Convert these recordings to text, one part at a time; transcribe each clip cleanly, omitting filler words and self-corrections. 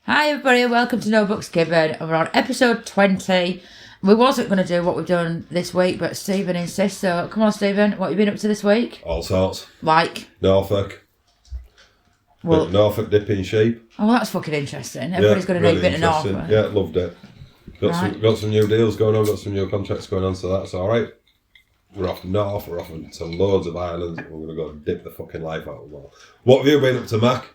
Hi everybody, welcome to No Books Given, and we're on episode 20. We wasn't going to do what we've done this week, but Stephen insists, so come on Stephen, what have you been up to this week? All sorts. Like? Norfolk. Well, Norfolk dipping sheep. Oh, that's fucking interesting. Everybody's going to need a bit of Norfolk. Yeah, loved it. Got some new deals going on, got some new contracts going on, so that's alright. We're off north, we're off to loads of islands, and we're going to go dip the fucking life out of them all. What have you been up to, Mac?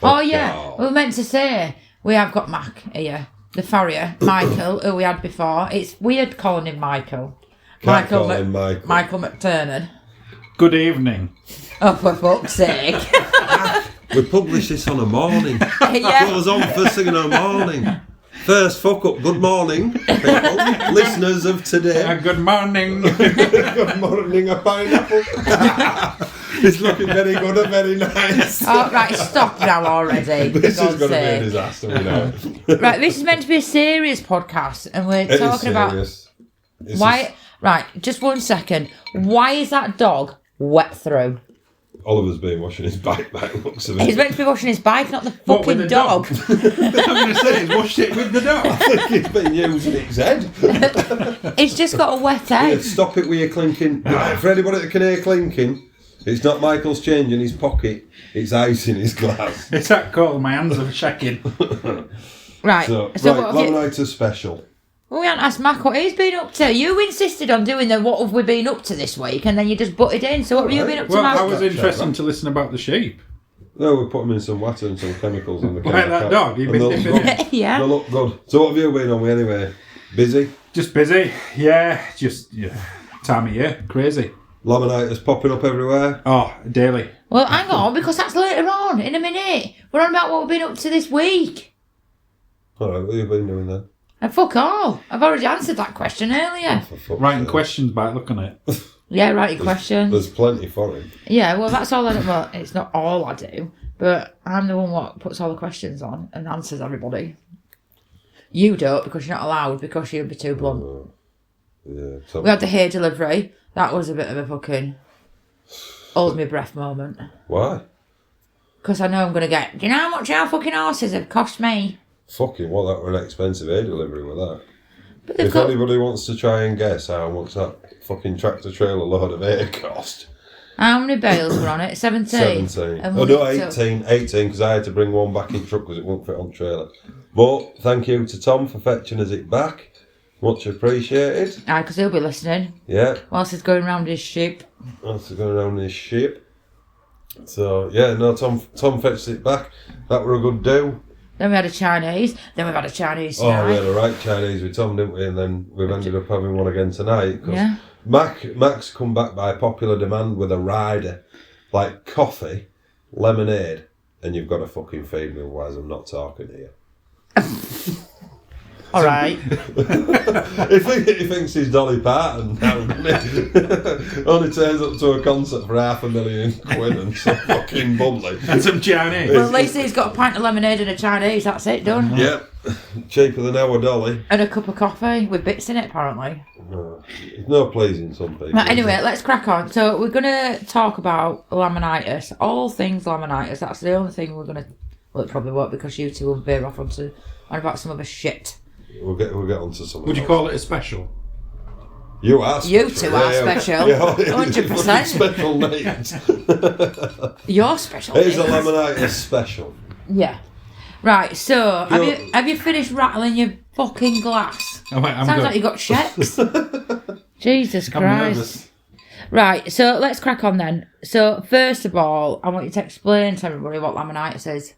Oh yeah, we were meant to say, we have got Mac here, the farrier, Micheal, who we had before. It's weird calling him Micheal. Michael McTurnan. Good evening. Oh, for fuck's sake. We published this on a morning. Yeah. It was on first thing in the morning. First fuck up, good morning, people, listeners of today. Good morning. Good morning, a pineapple. It's looking very good and very nice. Oh, right, stop now already. This is going to be a disaster, we know. Right, this is meant to be a serious podcast, and we're talking about why. Right, just 1 second. Why is that dog wet through? Oliver's been washing his bike by the looks of it. He's meant to be washing his bike, not the fucking the dog. I'm going to say he's washed it with the dog. I think he's been using its head. He's just got a wet head. Yeah, stop it with your clinking. For anybody that can hear clinking, it's not Michael's change in his pocket, it's ice in his glass. It's that cold, my hands are shaking. Right, So what have you... laminitis special. Well, we haven't asked Mac what he's been up to. You insisted on doing the what have we been up to this week, and then you just butted in. So what have you been up to, Well, Mac? I was interesting to listen about the sheep. No, we put them in some water and some chemicals in the Like that dog, you've been dipping in. Yeah. They look good. So what have you been on with anyway? Busy? Just busy. Yeah, time of year. Crazy. Laminitis popping up everywhere? Oh, daily. Well, hang on, because that's later on, in a minute. We're on about what we've been up to this week. Alright, what have you been doing then? And fuck all. I've already answered that question earlier. Writing questions by looking at it. Yeah, writing questions. There's plenty for him. Yeah, well, that's all I do. Well, it's not all I do, but I'm the one what puts all the questions on and answers everybody. You don't, because you're not allowed, because you'd be too blunt. Yeah. We had the hair delivery. That was a bit of a fucking hold me breath moment. Why? Because I know I'm going to get, do you know how much our fucking horses have cost me? Fucking what, that were an expensive air delivery with that. But If anybody wants to try and guess how much that fucking tractor trailer load of air cost. How many bales were on it? 17? 17. And Oh no, 18, because I had to bring one back in truck because it won't fit on trailer. But thank you to Tom for fetching us it back. Much appreciated. Aye, because he'll be listening. Yeah. Whilst he's going round his ship. Whilst he's going around this ship. So, yeah, no, Tom fetched it back. That were a good do. Then we had a Chinese. Then we've had a Chinese tonight. Oh, we had a right Chinese with Tom, didn't we? And then we've ended up having one again tonight. Yeah. Mac's come back by popular demand with a rider. Like coffee, lemonade, and you've got to fucking feed me, otherwise I'm not talking here. All right. He thinks he's Dolly Parton now, doesn't he? Only turns up to a concert for £500,000 and some fucking bubbly. And some Chinese. Well, at least he's got a pint of lemonade and a Chinese. That's it, done. Yep. Cheaper than our Dolly. And a cup of coffee with bits in it, apparently. There's no pleasing some people. Right, anyway, let's crack on. So we're going to talk about laminitis. All things laminitis. That's the only thing we're going to... Well, it probably won't, because you two will veer off on about some other shit. We'll get onto some. Would you call it a special? You are special. You two are special. 100%. Special needs. You're special. It's a needs. laminitis special. Yeah. Right, so have you finished rattling your fucking glass? Oh, wait, I'm Sounds good. like you got checks. Jesus I'm Christ. nervous. Right, so let's crack on then. So first of all, I want you to explain to everybody what laminitis is.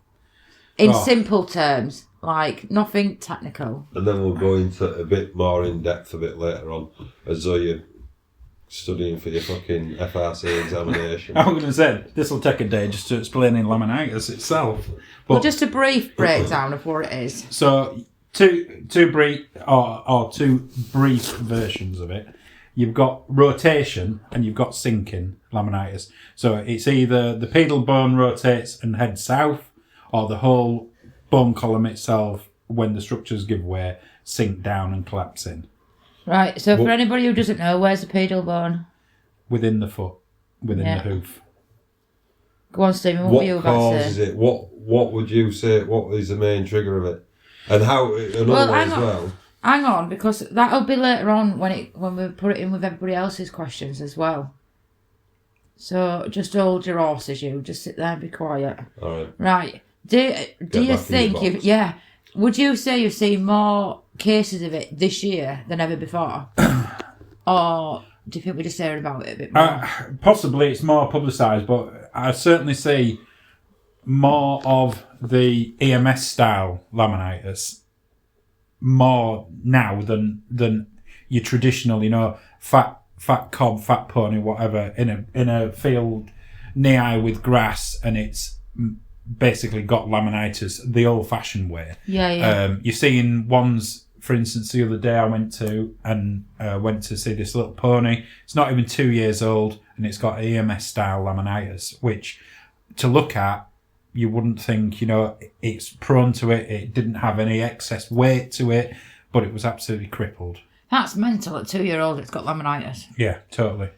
In simple terms. Like, nothing technical. And then we'll go into a bit more in depth a bit later on, as though you're studying for your fucking FRC examination. I'm going to say, this will take a day just to explain laminitis itself. But, Well, just a brief breakdown of what it is. So, two brief versions of it. You've got rotation and you've got sinking laminitis. So it's either the pedal bone rotates and heads south, or the whole bone column itself, when the structures give way, sink down and collapse in. Right, so for anybody who doesn't know, where's the pedal bone? Within the foot, within the hoof. Go on, Stephen, what were you about to say? Causes it? What what would you say? What is the main trigger of it? And how another way as well. Hang on, because that'll be later on when we put it in with everybody else's questions as well. So just hold your horses, you. Just sit there and be quiet. All right. Right. Do you think would you say you've seen more cases of it this year than ever before? Or do you think we're just hearing about it a bit more? Possibly it's more publicised, but I certainly see more of the EMS style laminitis more now than your traditional, fat cob, fat pony, whatever, in a field near with grass, and it's basically got laminitis the old-fashioned way. Yeah. You're seeing ones, for instance, the other day I went to see this little pony. It's not even 2 years old, and it's got EMS style laminitis, which to look at, you wouldn't think, it's prone to it. It didn't have any excess weight to it, but it was absolutely crippled. That's mental. At 2-year-old, it's got laminitis. Yeah, totally.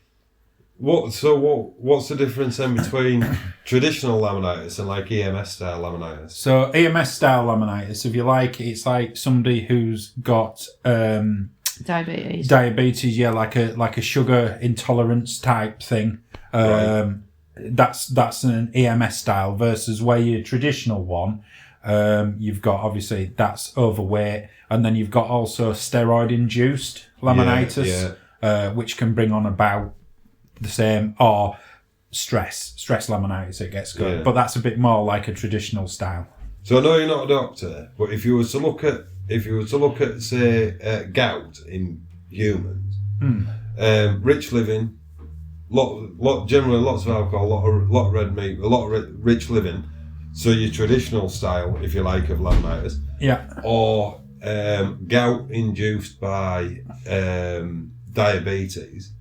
What's the difference then between traditional laminitis and like EMS style laminitis? So EMS style laminitis, if you like, it's like somebody who's got diabetes. Diabetes, yeah, like a sugar intolerance type thing. Right. That's an EMS style versus where your traditional one, you've got obviously that's overweight, and then you've got also steroid induced laminitis, which can bring on about the same, or stress laminitis it gets good, but that's a bit more like a traditional style. So I know you're not a doctor, but if you were to look at say gout in humans, rich living, generally lots of alcohol, lot of red meat, a lot of rich living. So your traditional style, if you like, of laminitis, or gout induced by diabetes,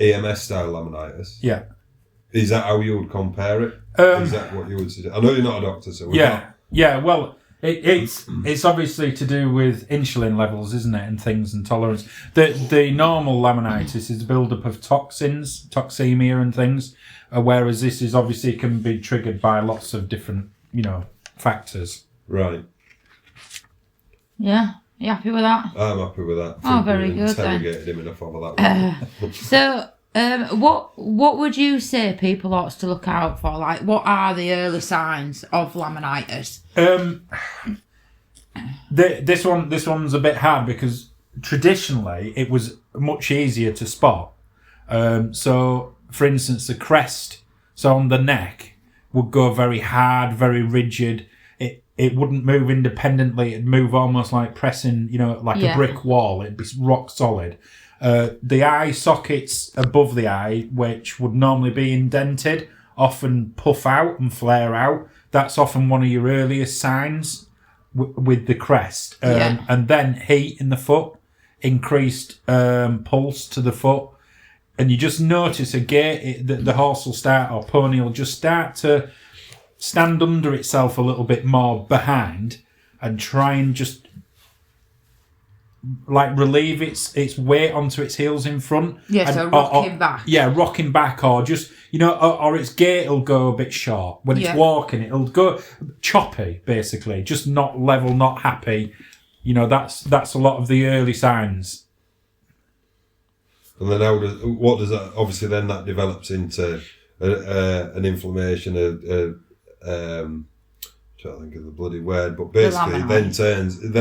EMS style laminitis. Yeah. Is that how you would compare it? Is that what you would suggest? I know you're not a doctor, so yeah. Well, it's obviously to do with insulin levels, isn't it, and things and tolerance. The normal laminitis is build-up of toxins, toxemia and things, whereas this is obviously can be triggered by lots of different, factors. Right. Yeah. You happy with that? I'm happy with that. Oh, very good interrogated him enough over that one. So, what would you say people ought to look out for? Like, what are the early signs of laminitis? This one's a bit hard because traditionally it was much easier to spot. So, for instance, the crest, so on the neck, would go very hard, very rigid. It wouldn't move independently. It'd move almost like pressing, like a brick wall. It'd be rock solid. The eye sockets above the eye, which would normally be indented, often puff out and flare out. That's often one of your earliest signs with the crest. And then heat in the foot, increased pulse to the foot. And you just notice the horse will start, or pony will just start to stand under itself a little bit more behind and try and just like relieve its weight onto its heels in front. Yeah, so rocking back. Yeah, rocking back, or just, or its gait will go a bit short. When it's walking, it'll go choppy, basically. Just not level, not happy. That's a lot of the early signs. And then what does that, obviously then that develops into an inflammation, trying to think of the bloody word, but basically then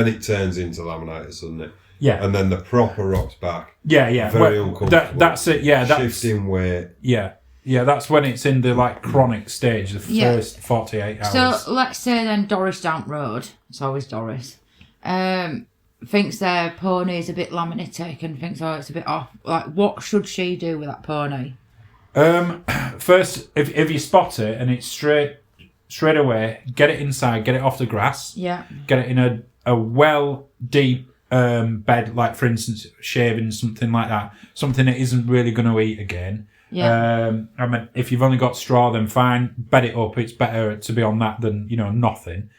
it turns into laminitis, doesn't it? Yeah. And then the proper rocks back. Yeah. Very uncomfortable. That's it. Yeah. Shifting weight. Yeah. That's when it's in the chronic stage, the first 48 hours. So let's say then Doris down road, it's always Doris, thinks their pony is a bit laminitic and thinks, it's a bit off. Like, what should she do with that pony? First, if you spot it and it's straight away, get it inside, get it off the grass. Yeah. Get it in a well deep bed, like for instance shavings, something like that. Something it isn't really going to eat again. Yeah. If you've only got straw, then fine, bed it up. It's better to be on that than nothing.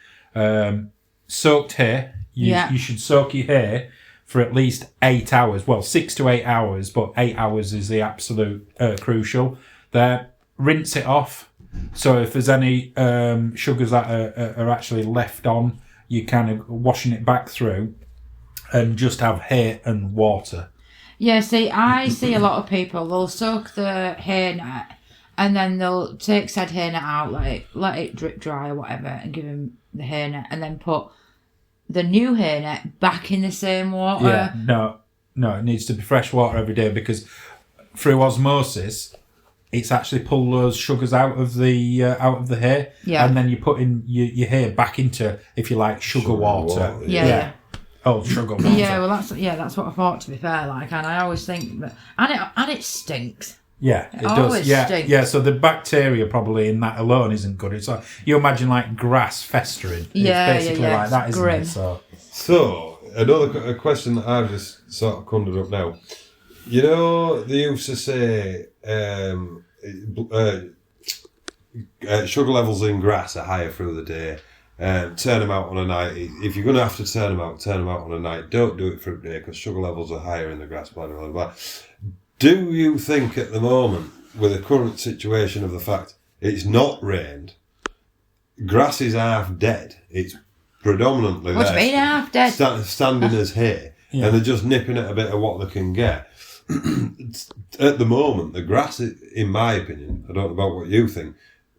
Soaked hair. You should soak your hair for at least 8 hours. Well, 6 to 8 hours, but 8 hours is the absolute crucial. There, rinse it off. So if there's any sugars that are actually left on, you kind of washing it back through and just have hay and water. Yeah, see, I see a lot of people, they'll soak the hay net and then they'll take said hay net out, let it drip dry or whatever, and give them the hay net, and then put the new hay net back in the same water. Yeah, no, it needs to be fresh water every day, because through osmosis, it's actually pulled those sugars out of the hay, and then you put in your hay back into, if you like, sugar water. Yeah. Oh, sugar water. Yeah, well, that's what I thought, to be fair. Like, and I always think that, and it stinks. Yeah, it does. Stinks. Yeah. So the bacteria probably in that alone isn't good. It's like, you imagine like grass festering. Yeah, it's basically like that, isn't grim. it? So another question that I've just sort of conjured up now. You know, they used to say sugar levels in grass are higher through the day. Turn them out on a night. If you're going to have to turn them out on a night. Don't do it through the day, because sugar levels are higher in the grass. Blah, blah, blah. Do you think at the moment, with the current situation of the fact it's not rained, grass is half dead? It's predominantly What do you mean half dead? Standing as hay, and they're just nipping at a bit of what they can get. At the moment, the grass, in my opinion, I don't know about what you think,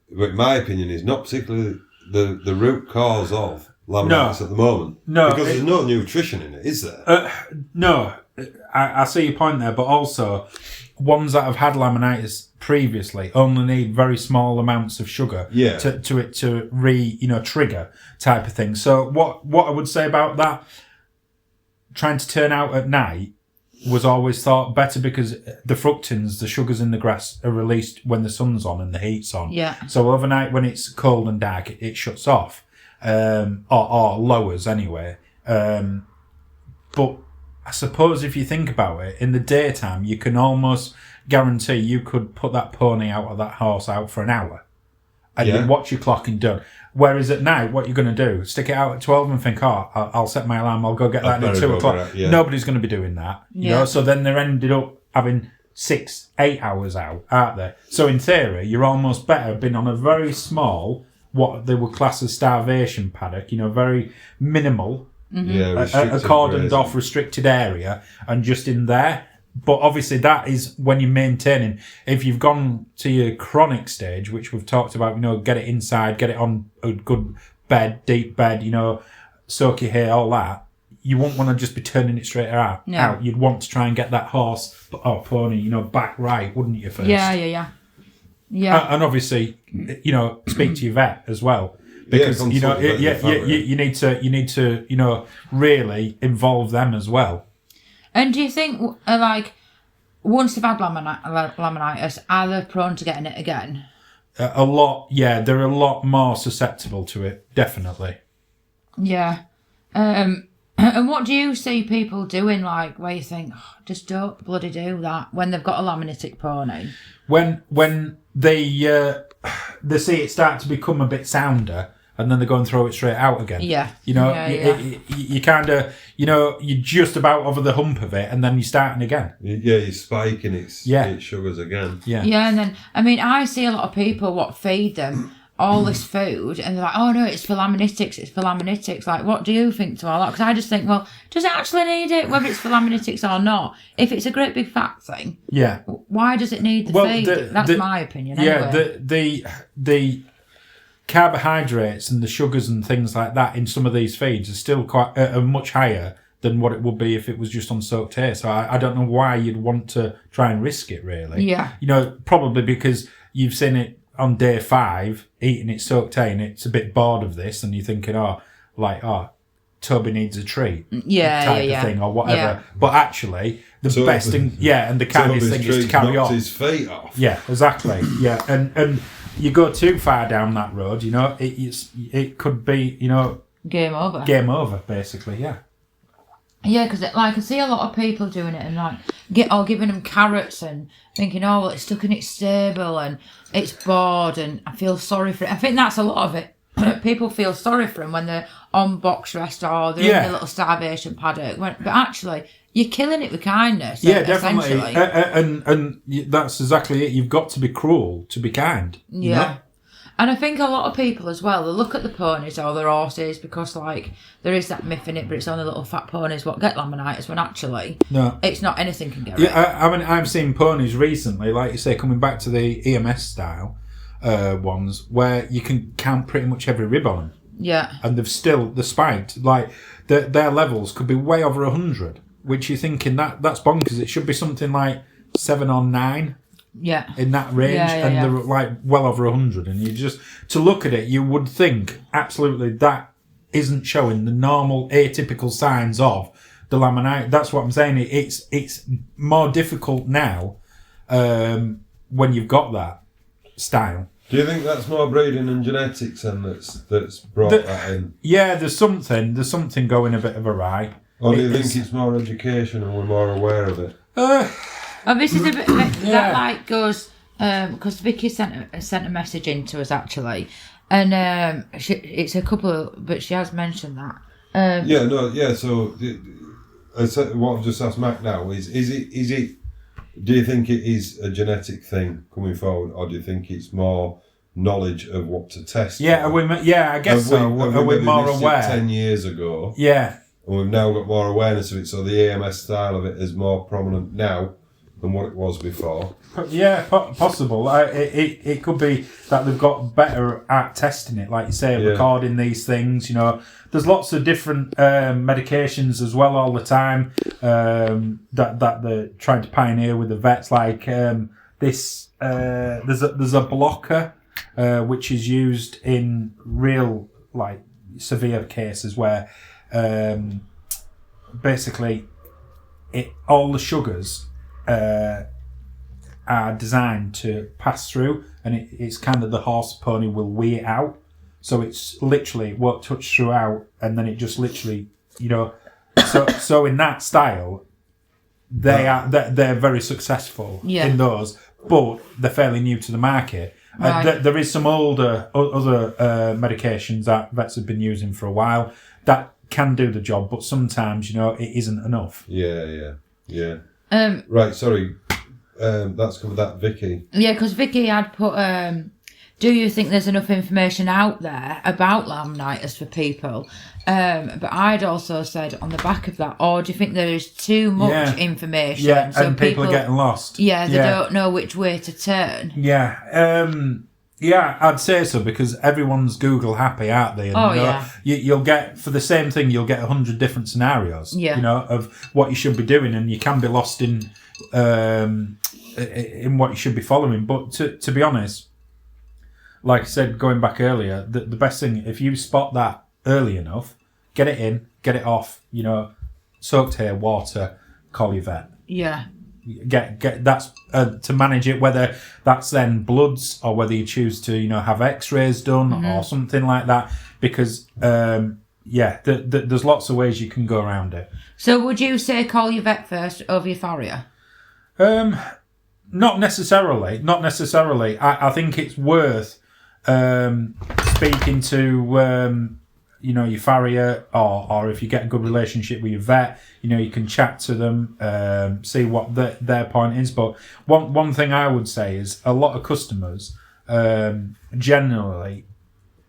but in my opinion, is not particularly the root cause of laminitis at the moment. No, because there's no nutrition in it, is there? No, I see your point there, but also ones that have had laminitis previously only need very small amounts of sugar to trigger type of thing. So what I would say about that, trying to turn out at night, was always thought better, because the fructans, the sugars in the grass, are released when the sun's on and the heat's on. Yeah. So overnight, when it's cold and dark, it shuts off, or lowers anyway. But I suppose if you think about it, in the daytime, you can almost guarantee you could put that pony out or that horse out for an hour, and you watch your clock and done. Whereas at night, what you're going to do, stick it out at 12 and think, I'll set my alarm, I'll go get that at 2 o'clock. Nobody's going to be doing that. You know? So then they're ended up having 6-8 hours out, aren't they? So in theory, you're almost better being on a very small, what they would class as starvation paddock, very minimal, a cordoned off restricted area, and just in there. But obviously that is when you're maintaining. If you've gone to your chronic stage, which we've talked about, get it inside, get it on a good bed, deep bed, soak your hair, all that, you won't want to just be turning it straight out. You'd want to try and get that horse or pony, back right, wouldn't you, first? Yeah. And obviously, speak to your vet as well. Because, you need to, really involve them as well. And do you think, once they've had laminitis, are they prone to getting it again? A lot, yeah. They're a lot more susceptible to it, definitely. Yeah. And what do you see people doing, where you think, just don't bloody do that, when they've got a laminitic pony? When they see it start to become a bit sounder, and then they go and throw it straight out again. Yeah. You kind of, you're just about over the hump of it, and then you're starting again. Yeah, you're spiking its sugars again. Yeah. Yeah, and then, I see a lot of people feed them all this food, and they're like, oh no, it's for laminitis. Like, what do you think to all that? Because I just think, well, does it actually need it, whether it's for laminitis or not? If it's a great big fat thing, why does it need the feed? That's my opinion, anyway. Yeah, the carbohydrates and the sugars and things like that in some of these feeds are still quite much higher than what it would be if it was just on soaked hay. So I don't know why you'd want to try and risk it, really. Yeah. Probably because you've seen it on day 5 eating its soaked hay and it's a bit bored of this, and you're thinking, Toby needs a treat, type of thing or whatever. Yeah. But actually, the best thing, and the kindest thing is to carry on. His feet off. Yeah, exactly. Yeah, and you go too far down that road, it could be, game over. Game over, basically. Yeah. Yeah, because I see a lot of people doing it and giving them carrots and thinking, well, it's stuck in its stable and it's bored and I feel sorry for it. I think that's a lot of it. People feel sorry for them when they're on box rest or they're in a little starvation paddock. But actually, you're killing it with kindness. Yeah, definitely. And that's exactly it. You've got to be cruel to be kind. Yeah. And I think a lot of people as well, they look at the ponies or their horses because, like, there is that myth in it, but it's only little fat ponies what get laminitis, when actually, No. it's not anything can get it. Yeah, I mean, I've seen ponies recently, like you say, coming back to the EMS style ones, where you can count pretty much every rib on them. Yeah. And they're spiked. Like, their levels could be way over 100, which you're thinking that's bonkers. It should be something like 7 or 9. Yeah. In that range, and they're like well over 100, and you just, to look at it, you would think absolutely that isn't showing the normal atypical signs of the laminitis. That's what I'm saying. It's more difficult now when you've got that style. Do you think that's more breeding and genetics and that's brought that in? Yeah, there's something going a bit of awry. Or do you think it's more education and we're more aware of it? And this is a bit that like goes because Vicky sent a message in to us actually, and it's a couple, but she has mentioned that. So what I've just asked Mac now is it? Do you think it is a genetic thing coming forward, or do you think it's more knowledge of what to test? Yeah, I guess so. Are we more aware? 10 years ago. Yeah. And we've now got more awareness of it, so the EMS style of it is more prominent now than what it was before. Yeah, possible. It could be that they've got better at testing it, like you say, recording these things. You know, there's lots of different medications as well all the time that they're trying to pioneer with the vets. Like this, there's a blocker which is used in real like severe cases where basically all the sugars are designed to pass through, and it's kind of the horse pony will wee it out, so it's literally won't touch throughout, and then it just literally, you know, so in that style they're very successful in those, but they're fairly new to the market. Right. There is some other medications that vets have been using for a while that can do the job, but sometimes, you know, it isn't enough. Yeah. Right, sorry. That's covered that, Vicky. Yeah, because Vicky had put, do you think there's enough information out there about laminitis for people? But I'd also said on the back of that, or do you think there is too much information? Yeah, so and people are getting lost. Yeah, they don't know which way to turn. Yeah. Yeah, I'd say so, because everyone's Google happy, aren't they? And, you'll get, for the same thing, you'll get 100 different scenarios, you know, of what you should be doing, and you can be lost in what you should be following. But to be honest, like I said, going back earlier, the best thing, if you spot that early enough, get it in, get it off, you know, soaked hair, water, call your vet. Yeah. Get that's to manage it, whether that's then bloods or whether you choose to, you know, have x-rays done or something like that, because there's lots of ways you can go around it. So would you say call your vet first over your farrier? Not necessarily. I think it's worth speaking to you know, your farrier, or if you get a good relationship with your vet, you know, you can chat to them, see what their point is. But one thing I would say is a lot of customers generally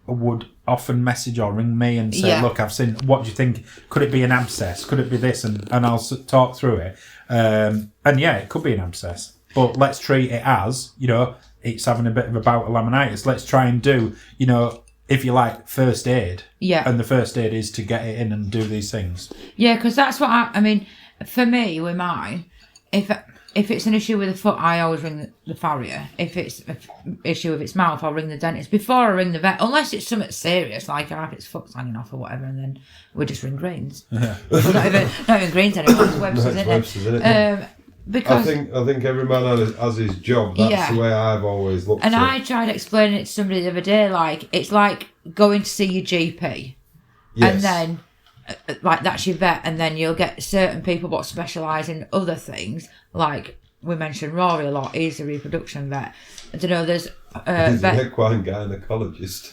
would often message or ring me and say, look, I've seen, what do you think? Could it be an abscess? Could it be this? And I'll talk through it. And yeah, it could be an abscess, but let's treat it as, you know, it's having a bit of a bout of laminitis. Let's try and do, you know, if you like, first aid. Yeah. And the first aid is to get it in and do these things. Yeah, because that's what I mean, for me, with mine, if it's an issue with the foot, I always ring the farrier. If it's an issue with its mouth, I'll ring the dentist before I ring the vet, unless it's something serious, like if its foot's hanging off or whatever, and then we just ring Greens. Yeah. not even Greens anymore, it's Webster's, isn't it? Because I think every man has his job. That's the way I've always looked at it. And I tried explaining it to somebody the other day, like, it's like going to see your GP. Yes. And then, like, that's your vet, and then you'll get certain people what specialise in other things, like we mentioned Rory a lot, he's a reproduction vet. I don't know, there's he's an equine gynaecologist.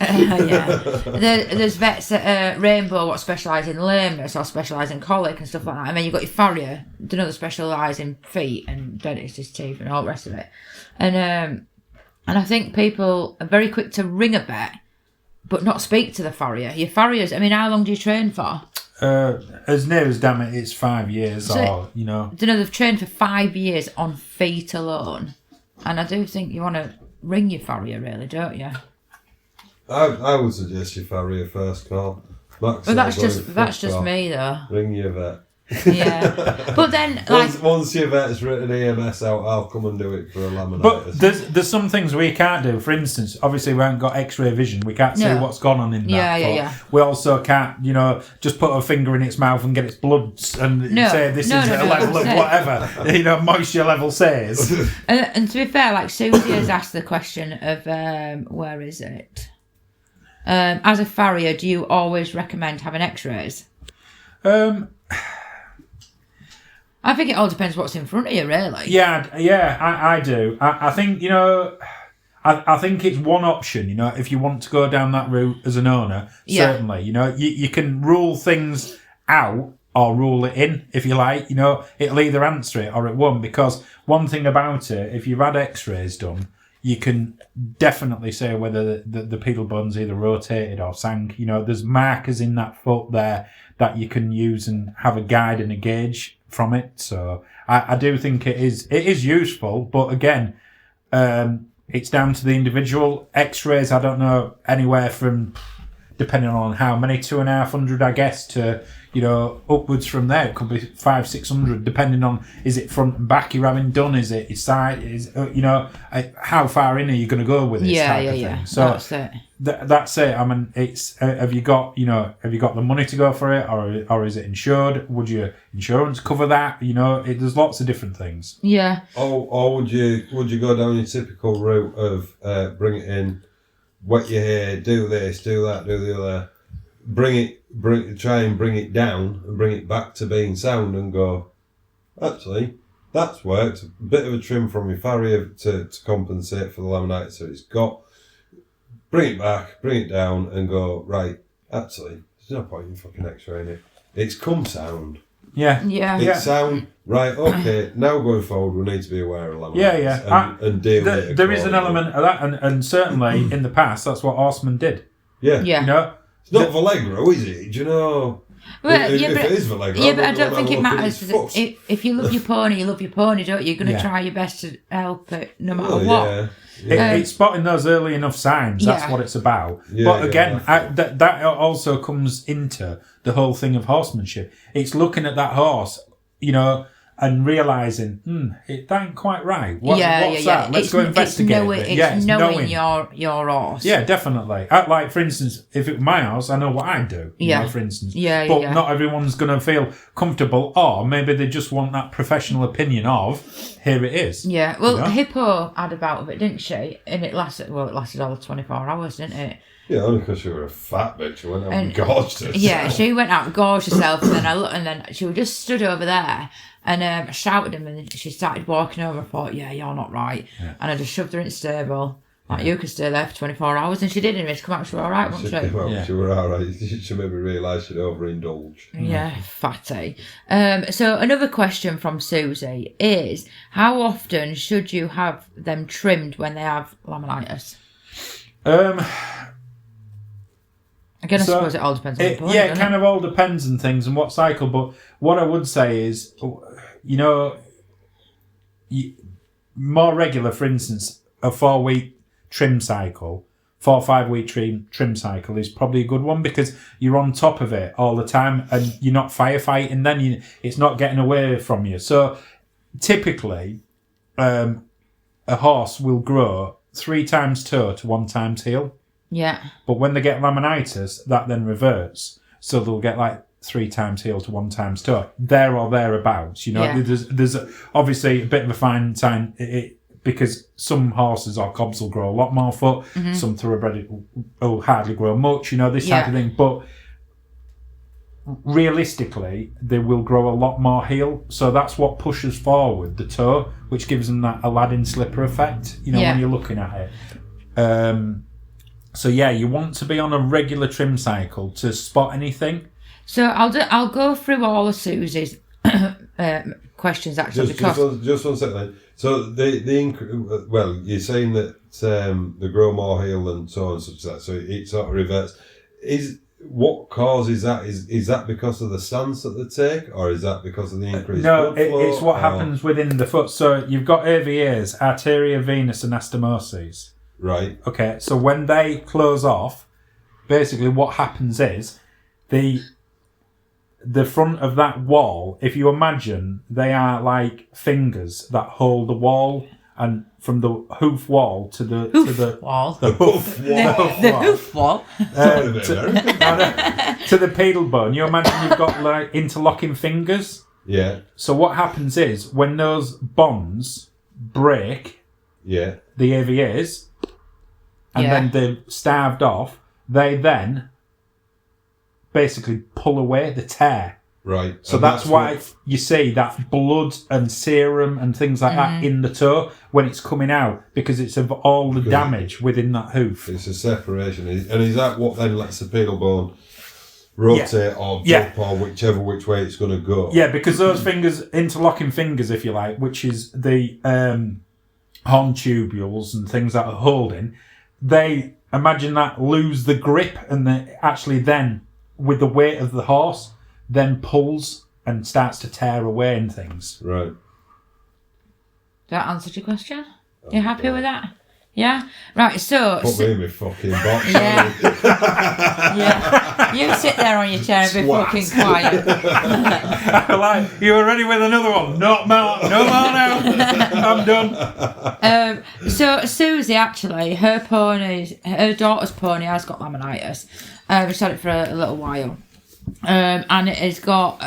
There's vets at Rainbow what specialise in lameness or specialise in colic and stuff like that. And then you've got your farrier, don't know, they specialise in feet and dentist's teeth and all the rest of it. And And I think people are very quick to ring a vet, but not speak to the farrier. Your farriers, I mean, how long do you train for? As near as damn it's 5 years, So, or you know. I don't know, they've trained for 5 years on feet alone. And I do think you want to ring your farrier, really, don't you? I would suggest your farrier first call. Max, But that's just me, though. Ring your vet. Yeah. But then, like... Once your vet's written EMS out, I'll come and do it for a laminitis. But there's some things we can't do. For instance, obviously we haven't got X-ray vision. We can't see what's gone on in that. Yeah. We also can't, just put a finger in its mouth and get its blood and say this is a level of whatever, moisture level says. And to be fair, like Susie has asked the question of, where is it? As a farrier, do you always recommend having X-rays? I think it all depends what's in front of you, really. Yeah, I do. I think, I think it's one option, if you want to go down that route as an owner, certainly, you can rule things out or rule it in, if you like, it'll either answer it or it won't, because one thing about it, if you've had X-rays done, you can definitely say whether the pedal bone's either rotated or sank. There's markers in that foot there that you can use and have a guide and a gauge from it. So I do think it is useful, but again, it's down to the individual. X-rays, I don't know, anywhere from, depending on how many, 250, I guess, to upwards from there. It could be 500-600, depending on, is it front and back you're having done, is it side, how far in are you going to go with this type of thing. So that's it. That's it. I mean, it's have you got the money to go for it, or is it insured? Would your insurance cover that? There's lots of different things. Yeah. Or would you go down your typical route of bring it in, wet your hair, do this, do that, do the other, try and bring it down and bring it back to being sound and go, actually, that's worked. A bit of a trim from your farrier to compensate for the laminitis that it's got. Bring it back, bring it down, and go, right, actually, there's no point in fucking X-raying it. It's come sound. Yeah. It's sound, right, okay, now going forward, we need to be aware of laminitis and deal with it. There is an element of that, and certainly in the past, that's what Horseman did. Yeah. It's not Vallegro, is it? Do you know? Well, if it is Vallegro, but I don't think it matters. If you love your pony, you love your pony, don't you? You're going to try your best to help it no matter what. Yeah. It's spotting those early enough signs. That's what it's about. But again, that also comes into the whole thing of horsemanship. It's looking at that horse, and realising, it ain't quite right. What's that? Let's go investigate it. It's knowing your horse. Yeah, definitely. Like, for instance, if it were my house, I know what I'd do, for instance. But not everyone's going to feel comfortable, or maybe they just want that professional opinion of, here it is. Yeah, well, Hippo had a bout of it, didn't she? And it lasted all 24 hours, didn't it? Yeah, only because she was a fat bitch. She went out and gorged herself. Yeah, she went out and gorged herself, and then and then she was just stood over there, and I shouted at him, and she started walking over. I thought, you're not right. Yeah. And I just shoved her in the stable. Like, you could stay there for 24 hours, and she did, and she come out, she was all right, wasn't she? She was all right. She made me realise she'd overindulged. Yeah, fatty. So another question from Susie is, how often should you have them trimmed when they have laminitis? Again, I suppose it all depends on the point, it kind of all depends on things and what cycle, but what I would say is, more regular, for instance, a 4-week trim cycle, 4 or 5 week trim cycle is probably a good one, because you're on top of it all the time and you're not firefighting, then it's not getting away from you. So typically, a horse will grow 3 times toe to 1 times heel. Yeah. But when they get laminitis, that then reverts. So they'll get like 3 times heel to 1 times toe, there or thereabouts. There's obviously a bit of a fine time because some horses or cobs will grow a lot more foot, some thoroughbred will hardly grow much. This type of thing. But realistically, they will grow a lot more heel. So that's what pushes forward the toe, which gives them that Aladdin slipper effect. When you're looking at it. So you want to be on a regular trim cycle to spot anything. So I'll go through all of Susie's questions actually just one second. So well, you're saying that they grow more heel and so on and such that. So it sort of reverts. What causes that? Is that because of the stance that they take, or is that because of the increased blood flow? It's what happens within the foot. So you've got AVAs, arteria, venous, and anastomoses. Right. Okay, so when they close off, basically what happens is the front of that wall, if you imagine, they are like fingers that hold the wall, and from the hoof wall to the wall. the hoof wall, The hoof wall. to the pedal bone. You imagine you've got like interlocking fingers. Yeah. So what happens is when those bonds break, Yeah. the AVAs, and then they're starved off, they then basically pull away the tear. Right. So that's why you see that blood and serum and things like that in the toe when it's coming out, because it's of all the damage within that hoof. It's a separation. And is that what then lets the pedal bone rotate or jump or which way it's going to go? Yeah, because those fingers, interlocking fingers, if you like, which is the horn tubules and things that are holding, they imagine that lose the grip, and they actually then, with the weight of the horse, then pulls and starts to tear away and things. Right. That answered your question? You happy with that? Yeah? Right, so... Put me in my fucking box. Yeah. Yeah. You sit there on your chair and be fucking quiet. Like, you were ready with another one? No more now. I'm done. So Susie, actually, her daughter's pony has got laminitis. She's had it for a little while. And it has got...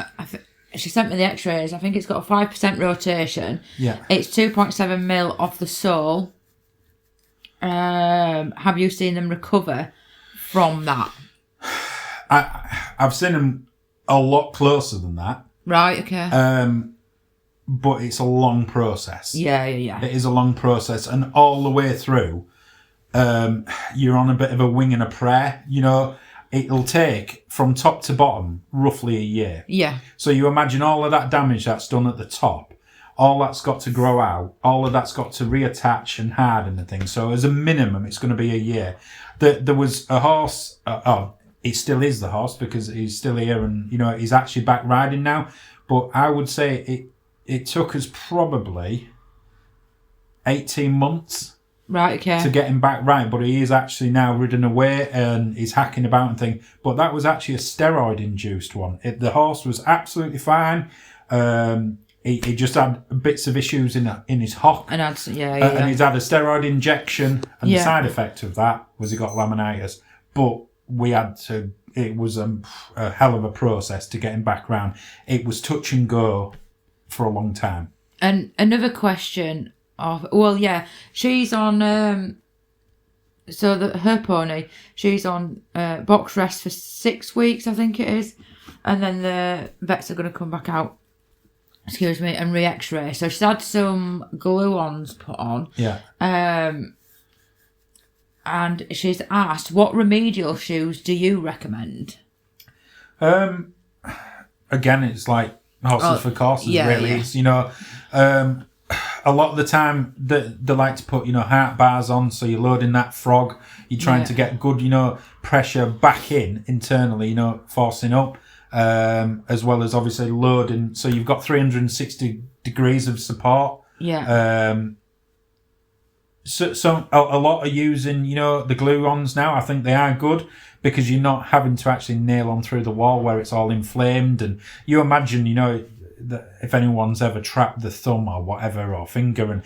she sent me the x-rays. I think it's got a 5% rotation. Yeah. It's 2.7 mil off the sole. Have you seen them recover from that? I've seen them a lot closer than that. Right, okay. But it's a long process. Yeah. It is a long process, and all the way through, you're on a bit of a wing and a prayer. You know, it'll take from top to bottom roughly a year. Yeah. So you imagine all of that damage that's done at the top, all that's got to grow out, all of that's got to reattach and harden and things. So as a minimum, it's going to be a year. There was a horse, it still is the horse because he's still here and, you know, he's actually back riding now. But I would say it took us probably 18 months. Right, okay. To get him back right, but he is actually now ridden away and he's hacking about and things. But that was actually a steroid-induced one. The horse was absolutely fine. He just had bits of issues in his hock. And and he's had a steroid injection, and the side effect of that was he got laminitis. But we had to... It was a hell of a process to get him back round. It was touch and go for a long time. And another question... she's on her pony, she's on box rest for 6 weeks, I think it is, and then the vets are going to come back out, and re-x-ray. So she's had some glue-ons put on, and she's asked, what remedial shoes do you recommend? Again, it's like horses for courses, really. It's, you know, a lot of the time they like to put, you know, heart bars on, so you're loading that frog, you're trying to get good, you know, pressure back in internally, you know, forcing up, as well as obviously loading, so you've got 360 degrees of support. So a lot are using, you know, the glue-ons now. I think they are good because you're not having to actually nail on through the wall where it's all inflamed. And you imagine, you know, that if anyone's ever trapped the thumb or whatever or finger, and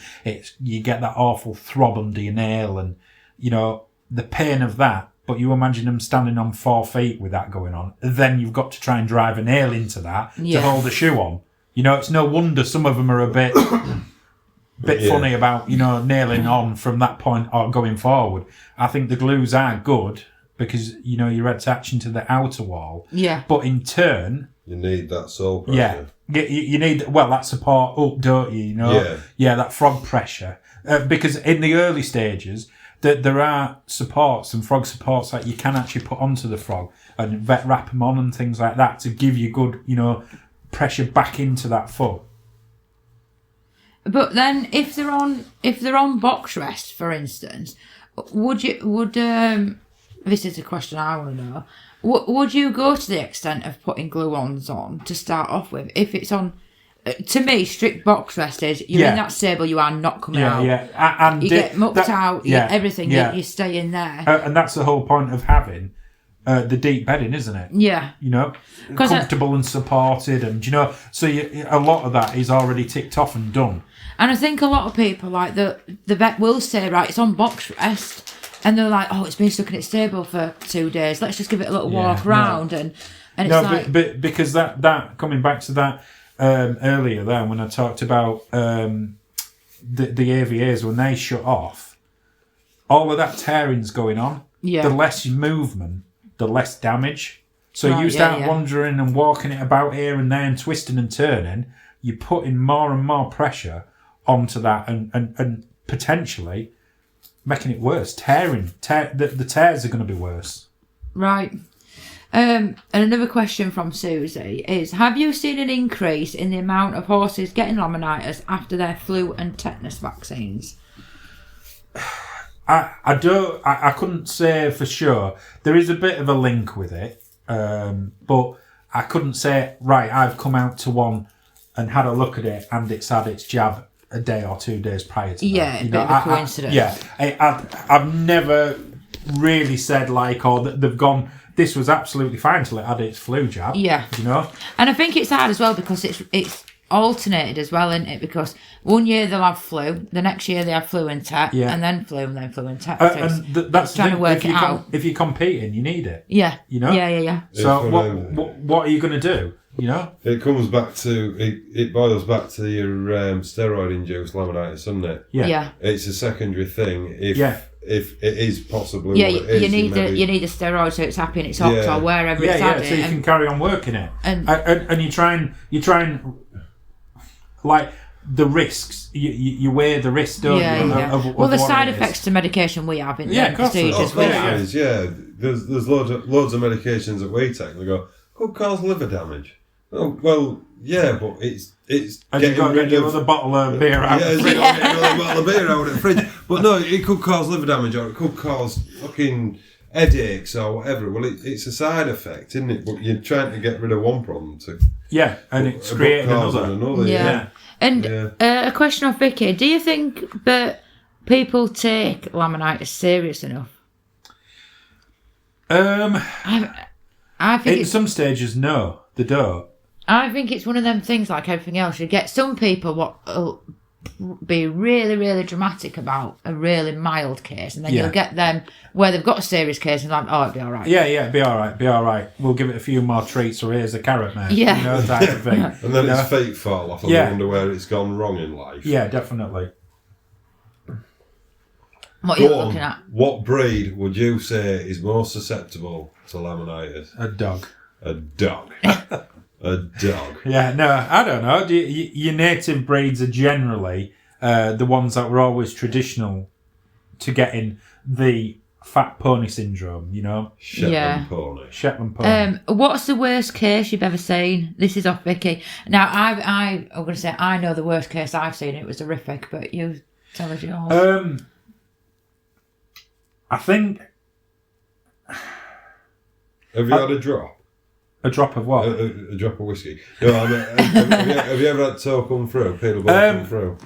you get that awful throb under your nail, and you know the pain of that. But you imagine them standing on 4 feet with that going on. Then you've got to try and drive a nail into that to hold the shoe on. You know, it's no wonder some of them are a bit funny about, you know, nailing on from that point or going forward. I think the glues are good because, you know, you're attaching to the outer wall. Yeah. But in turn... You need that sole pressure. Yeah. You need, that support up, don't you? You know? Yeah, that frog pressure. Because in the early stages, there are supports and frog supports that you can actually put onto the frog and wrap them on and things like that to give you good, you know, pressure back into that foot. But then, if they're on box rest, for instance, would this is a question I want to know. Would you go to the extent of putting glue-ons on to start off with? If it's on, to me, strict box rest is you're in that stable, you are not coming out. And you get mucked out, you get everything, you stay in there. And that's the whole point of having the deep bedding, isn't it? Yeah. You know, comfortable and supported, and a lot of that is already ticked off and done. And I think a lot of people, like the vet will say, right, it's on box rest. And they're like, oh, it's been stuck in its stable for 2 days. Let's just give it a little walk around. And it's like... but because that coming back to that earlier there, when I talked about the AVAs, when they shut off, all of that tearing's going on. Yeah. The less movement, the less damage. So you start wandering and walking it about here and there and twisting and turning, you're putting more and more pressure onto that and potentially... making it worse, the tears are going to be worse. Right. And another question from Susie is, have you seen an increase in the amount of horses getting laminitis after their flu and tetanus vaccines? I couldn't say for sure. There is a bit of a link with it, but I couldn't say, right, I've come out to one and had a look at it and it's had its jab a day or 2 days prior to that. A bit of a coincidence. I've never really said they've gone, this was absolutely fine till it had its flu jab. Yeah. And I think it's hard as well because it's alternated as well, isn't it? Because 1 year they'll have flu, the next year they have flu and tet, and then flu and then flu and tet. And that's trying to work it out. If you're competing, you need it. Yeah. Yeah. So what are you going to do? It comes back to it boils back to your steroid-induced laminitis, doesn't it? Yeah. It's a secondary thing. If it is possibly you need a steroid so it's happy and it's hot or wherever it's at. So you can carry on working it, and you try and like the risks. You weigh the risks, don't you? Well, the side effects to medication we have in the procedures we have. There's loads of medications that we take. They go could cause liver damage. Oh well, yeah, but it's and you've got to get another bottle of beer out. Another bottle of beer out of the fridge. But no, it could cause liver damage or it could cause fucking headaches or whatever. Well, it's a side effect, isn't it? But you're trying to get rid of one problem and it's creating another. Yeah. And a question of Vicky: do you think that people take laminitis serious enough? I think in some stages, no, they don't. I think it's one of them things like everything else. You get some people what will be really, really dramatic about a really mild case, and then you'll get them where they've got a serious case and like, oh, it'll be all right. Yeah, it'll be all right. We'll give it a few more treats, or here's a carrot, mate. Yeah. Type of thing. And then its feet fall off and I wonder where it's gone wrong in life. Yeah, definitely. What are you looking at? What breed would you say is most susceptible to laminitis? A dog. A dog. A dog. Yeah, no, I don't know. Your native breeds are generally the ones that were always traditional to getting the fat pony syndrome, Shetland pony. Shetland pony. What's the worst case you've ever seen? This is off Vicky. Now, I'm going to say I know the worst case I've seen. It was horrific, but you tell us yours. I think... Have you had a drop? A drop of what? A drop of whiskey. No, have you ever had toe come through? Peanut butter come through?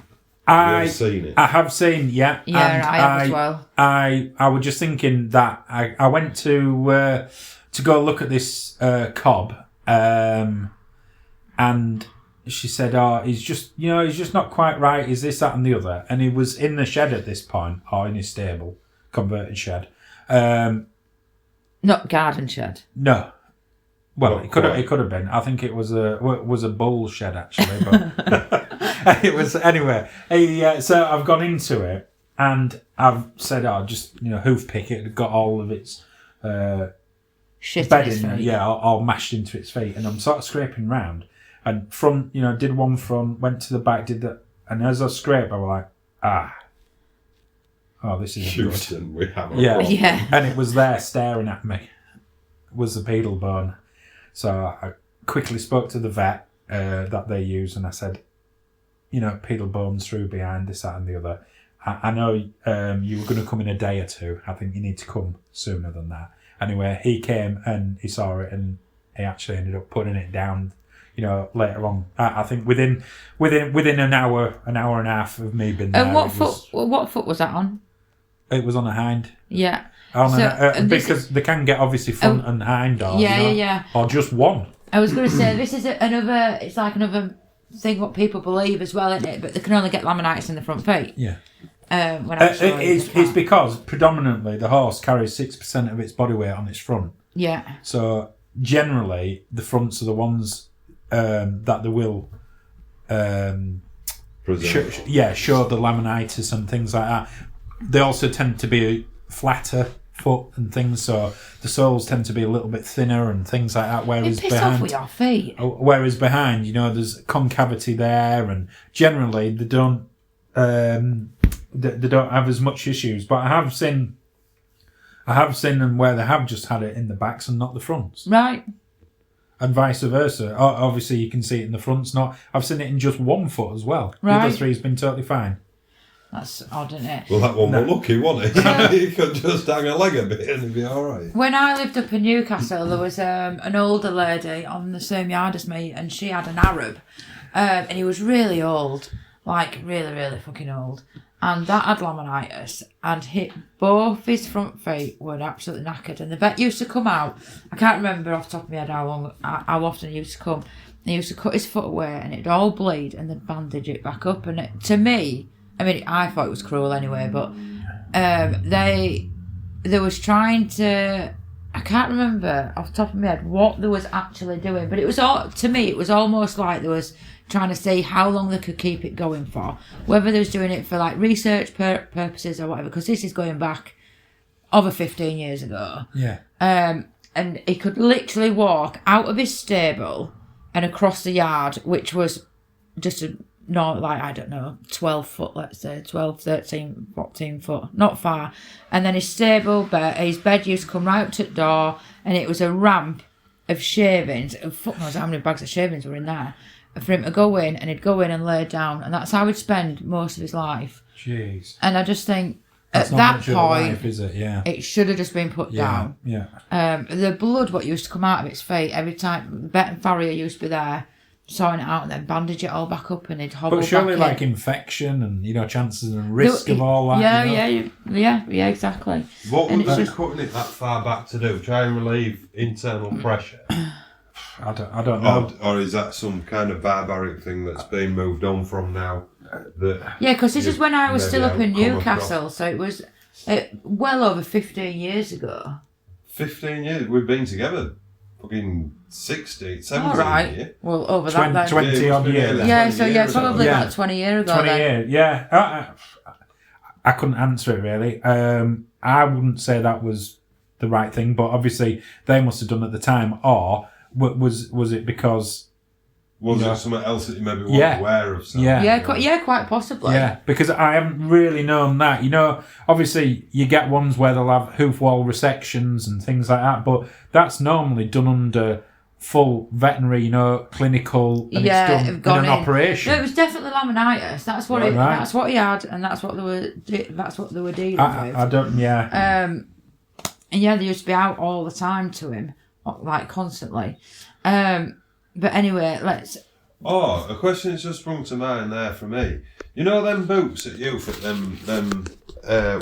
Have you ever seen it? I have seen, yeah. Yeah, and I have as well. I was just thinking that I went to go look at this cob, and she said, "Oh, he's just not quite right. Is this, that, and the other?" And he was in the shed at this point, or in his stable, converted shed. Not garden shed. No. Well, it could have been. I think it was a bull shed actually, but it was anyway. So I've gone into it and I've said, just hoof pick it. Got all of its shit bedding, all mashed into its feet, and I'm sort of scraping round. And front, did one front, went to the back, did that, and as I scrape, I was like, oh, this is Houston, we have a yeah. And it was there staring at me. It was the pedal bone. So I quickly spoke to the vet that they use, and I said, pedal bones through behind, this, that and the other. I know you were going to come in a day or two. I think you need to come sooner than that. Anyway, he came and he saw it and he actually ended up putting it down, later on. I think within an hour and a half of me being there. And what foot was that on? It was on a hind. Yeah. Because they can get obviously front and hind or just one. I was going to say, this is it's like another thing what people believe as well, isn't it? But they can only get laminitis in the front feet. Yeah. It's because predominantly the horse carries 6% of its body weight on its front. Yeah. So generally the fronts are the ones that they will show the laminitis and things like that. They also tend to be flatter foot and things, so the soles tend to be a little bit thinner and things like that. Whereas off with your feet. Whereas behind, there's concavity there, and generally they don't have as much issues. But I have seen them where they have just had it in the backs and not the fronts. Right. And vice versa. Obviously, you can see it in the fronts. I've seen it in just one foot as well. Right. The other three's been totally fine. That's odd, isn't it? Well, that one was lucky, wasn't it? You could just hang a leg a bit and it'd be all right. When I lived up in Newcastle, there was an older lady on the same yard as me, and she had an Arab, and he was really old, like really, really fucking old. And that had laminitis, and both his front feet were absolutely knackered. And the vet used to come out. I can't remember off the top of my head how often he used to come. He used to cut his foot away, and it'd all bleed, and then bandage it back up. And to me, I thought it was cruel anyway, but they was trying to. I can't remember off the top of my head what they was actually doing, but it was almost like they was trying to see how long they could keep it going for, whether they was doing it for like research purposes or whatever, because this is going back over 15 years ago. Yeah. And he could literally walk out of his stable and across the yard, which was just 12 foot, let's say, 12, 13, 14 foot, not far. And then his bed used to come right up to the door, and it was a ramp of shavings. Fuck knows how many bags of shavings were in there. For him to go in, and he'd go in and lay down, and that's how he'd spend most of his life. Jeez. And I just think, that's at that point, life, is it? Yeah. It should have just been put down. Yeah. The blood, what used to come out of its feet, every time, vet and farrier used to be there, sawing it out and then bandage it all back up, and he'd hobble back in. But surely like infection and, chances and risk of all that. Yeah, exactly. What was they cutting it that far back to do? Try and relieve internal pressure? I don't know. Or is that some kind of barbaric thing that's been moved on from now? Because this is when I was still up in Newcastle, so it was well over 15 years ago. 15 years? We've been together fucking 16, 17 all right. years. Well, over 20 odd years. Yeah, probably about 20 years ago. 20 years, yeah. I couldn't answer it really. I wouldn't say that was the right thing, but obviously they must have done at the time, or was it because... Was it something else that you maybe weren't aware of? Quite possibly. Yeah, because I haven't really known that. Obviously you get ones where they'll have hoof wall resections and things like that, but that's normally done under full veterinary, clinical, and it's done in an operation. No, it was definitely laminitis. That's what That's what he had, and that's what they were dealing with. I don't. Yeah. And they used to be out all the time to him, like constantly. But anyway, let's... Oh, a question has just sprung to mind there for me. Them boots that you fit, them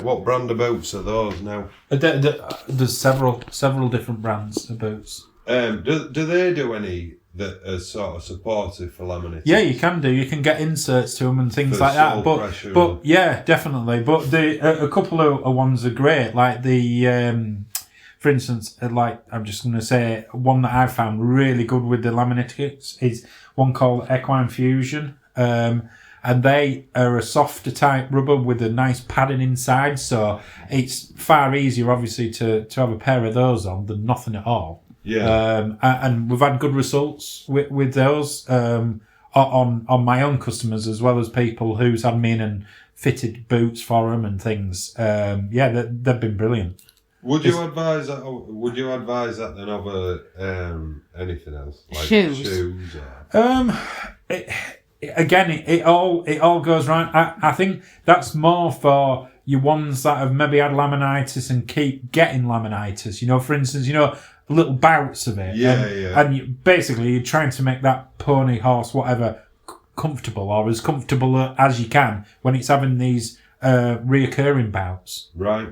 what brand of boots are those now? There's several different brands of boots. Do they do any that are sort of supportive for laminitis? Yeah, you can do. You can get inserts to them and things like that. But yeah, definitely. But a couple of ones are great, like the... For instance, I'm just going to say, one that I've found really good with the laminitis is one called Equine Fusion. And they are a softer type rubber with a nice padding inside. So it's far easier, obviously, to have a pair of those on than nothing at all. Yeah. And we've had good results with those on my own customers, as well as people who's had me in and fitted boots for them and things. They've been brilliant. Would you advise that then over anything else? Like shoes? again, it all goes round. I think that's more for your ones that have maybe had laminitis and keep getting laminitis. For instance, little bouts of it. And basically, you're trying to make that pony, horse, whatever, comfortable or as comfortable as you can when it's having these reoccurring bouts. Right.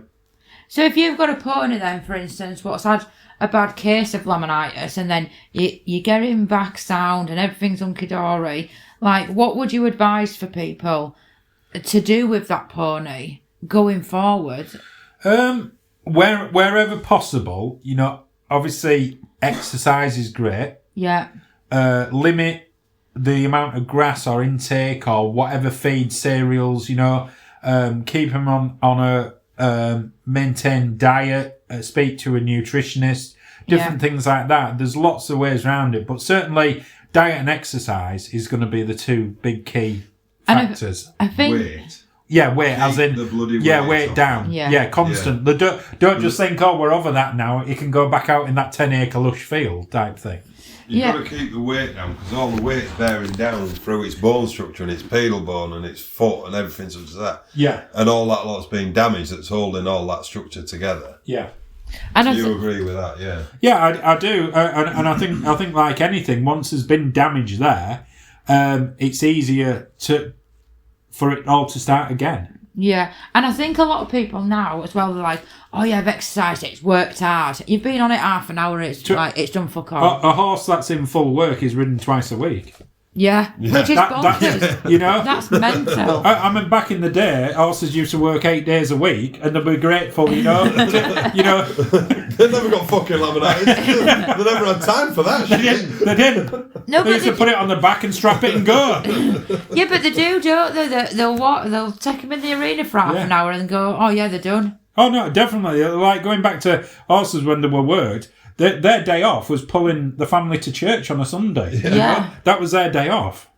So if you've got a pony then, for instance, what's had a bad case of laminitis and then you get him back sound and everything's hunky-dory, like what would you advise for people to do with that pony going forward? Wherever possible, obviously exercise is great. Yeah. Limit the amount of grass or intake or whatever feed, cereals, keep him on a maintained diet, speak to a nutritionist, different things like that. There's lots of ways around it, but certainly diet and exercise is going to be the two big key factors. I think... Weight. Yeah, weight, as in... the bloody weight down. Yeah, constant. Yeah. Don't just think, we're over that now. You can go back out in that 10-acre lush field type thing. You've got to keep the weight down because all the weight's bearing down through its bone structure and its pedal bone and its foot and everything such as that. Yeah. And all that lot's been damaged that's holding all that structure together. Yeah. And Do you agree with that? Yeah. Yeah, I do. And I think like anything, once there's been damage there, it's easier for it all to start again. Yeah, and I think a lot of people now as well, they're like, oh yeah, I've exercised, it's worked hard. You've been on it half an hour, it's done fuck all. A horse that's in full work is ridden twice a week. Yeah, which is bonkers. That's mental. I mean, back in the day, horses used to work 8 days a week, and they'd be grateful, They never got fucking laminitis. They never had time for that shit. They didn't. No, They used to put it on the back and strap it and go. Yeah, but they do, don't they? They'll take them in the arena for half an hour and go, oh yeah, they're done. Oh no, definitely. Like going back to horses when they were worked, their day off was pulling the family to church on a Sunday. Yeah. That was their day off.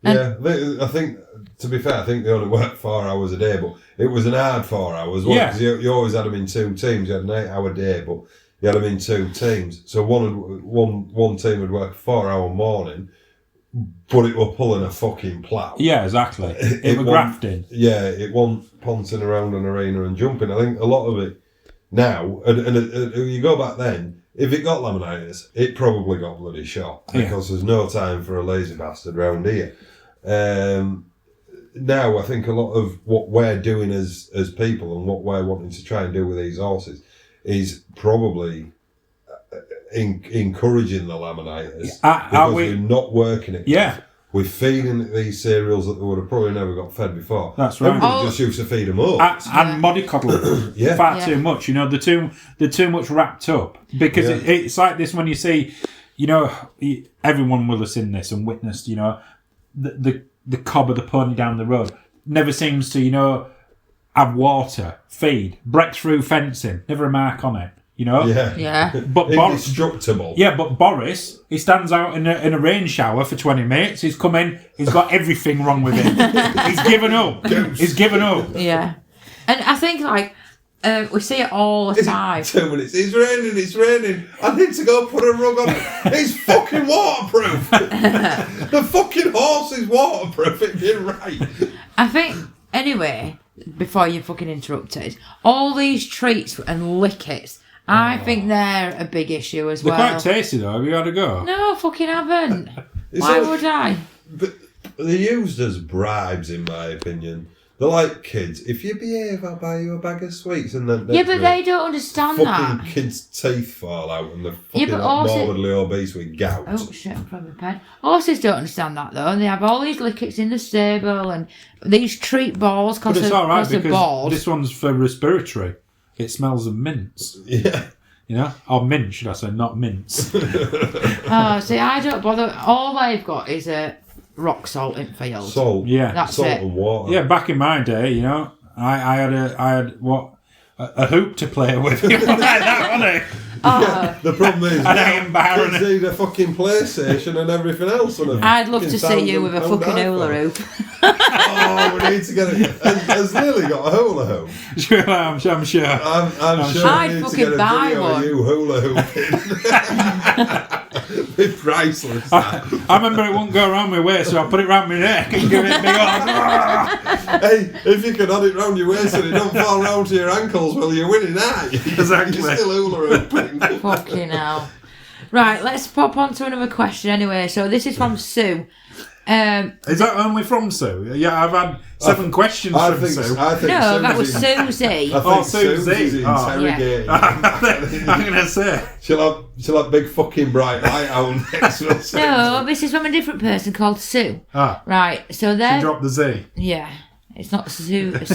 Yeah, I think, to be fair, I think they only worked 4 hours a day, but it was an hard 4 hours. Because you always had them in two teams. You had an 8-hour day, but you had them in two teams. So one team would work a 4-hour morning, but it were pulling a fucking plough. Yeah, exactly. It was grafting. Yeah, it wasn't pouncing around an arena and jumping. I think a lot of it now, and you go back then, if it got laminitis, it probably got bloody shot because there's no time for a lazy bastard round here. Now, I think a lot of what we're doing as people and what we're wanting to try and do with these horses is probably encouraging the laminitis because we're not working it. Yeah. We're feeding these cereals that they would have probably never got fed before. That's right. Everybody just used to feed them up. And mollycoddle far too much. They're too much wrapped up. Because it's like this when you see, everyone will have seen this and witnessed, the cob of the pony down the road never seems to, have water, feed, break through fencing, never a mark on it. Yeah. But indestructible. But Boris, he stands out in a rain shower for 20 minutes. He's come in. He's got everything wrong with him. He's given up. He's given up. Yeah, and I think we see it all the time. 2 minutes. It's raining. I need to go put a rug on it. It's fucking waterproof. The fucking horse is waterproof. It'd be right. I think anyway. Before you fucking interrupted, all these treats and lickets. I think they're a big issue as well. They're quite tasty though. Have you had a go? No, fucking haven't. Why would I? But they're used as bribes, in my opinion. They're like kids. If you behave, I'll buy you a bag of sweets. And then but they don't understand that. Fucking kids' teeth fall out and they're fucking morbidly obese with gout. Oh shit, I'm from a pen. Horses don't understand that though, and they have all these lickets in the stable and these treat balls But it's all right because balls. this one's for respiratory. It smells of mints. Yeah. Or mint, should I say, not mints. Oh, see, I don't bother. All they've got is a rock salt in field. Salt. Yeah. That's salt it. and water. Yeah, back in my day, I had a hoop to play with. Like that, wasn't it? Yeah, the problem is now kids need a fucking PlayStation and everything else. I'd love to see you with a fucking hula hoop. Oh, we need to get it. Has Lily got a hula hoop? Sure, I'm sure. I'm sure I'd we need to fucking get a buy video one. of you hula hooping. be priceless. I remember it wouldn't go around my waist, so I put it round my neck and give it a big old... Hey, if you can have it round your waist and it don't fall round to your ankles, well, you're winning, aren't you? Exactly. You're still hula hooping. Fucking hell. Right, let's pop on to another question anyway. So this is from Sue. Is that only from Sue? Yeah, I've had 7 questions from Sue. I think No, that was Susie. Susie. I think Susie. Susie's Oh. interrogating. I'm going to say. She'll have big fucking bright light out next to us. No, this is from a different person called Sue. Ah, Right, so she they're... dropped the Z. Yeah, it's not Susie, it's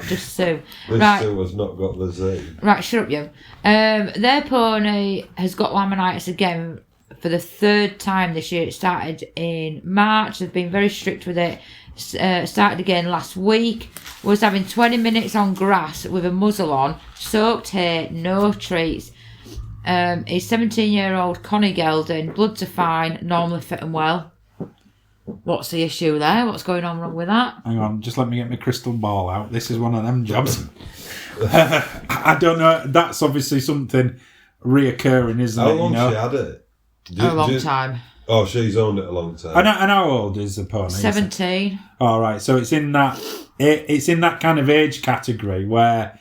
just Sue. This Right. Sue has not got the Z. Right, shut up, you. Their pony has got laminitis again for the 3rd time this year. It started in March. They've been very strict with it. Started again last week. Was having 20 minutes on grass with a muzzle on, soaked hay, no treats. His 17-year-old Connie Gelding, bloods are fine, normally fit and well. What's the issue there? What's going on wrong with that? Hang on, just let me get my crystal ball out. This is one of them jobs. I don't know. That's obviously something reoccurring, isn't How it? long You know? she had it? A long time. Oh, she's owned it a long time. And how old is the pony? 17. All right, so it's in that kind of age category where,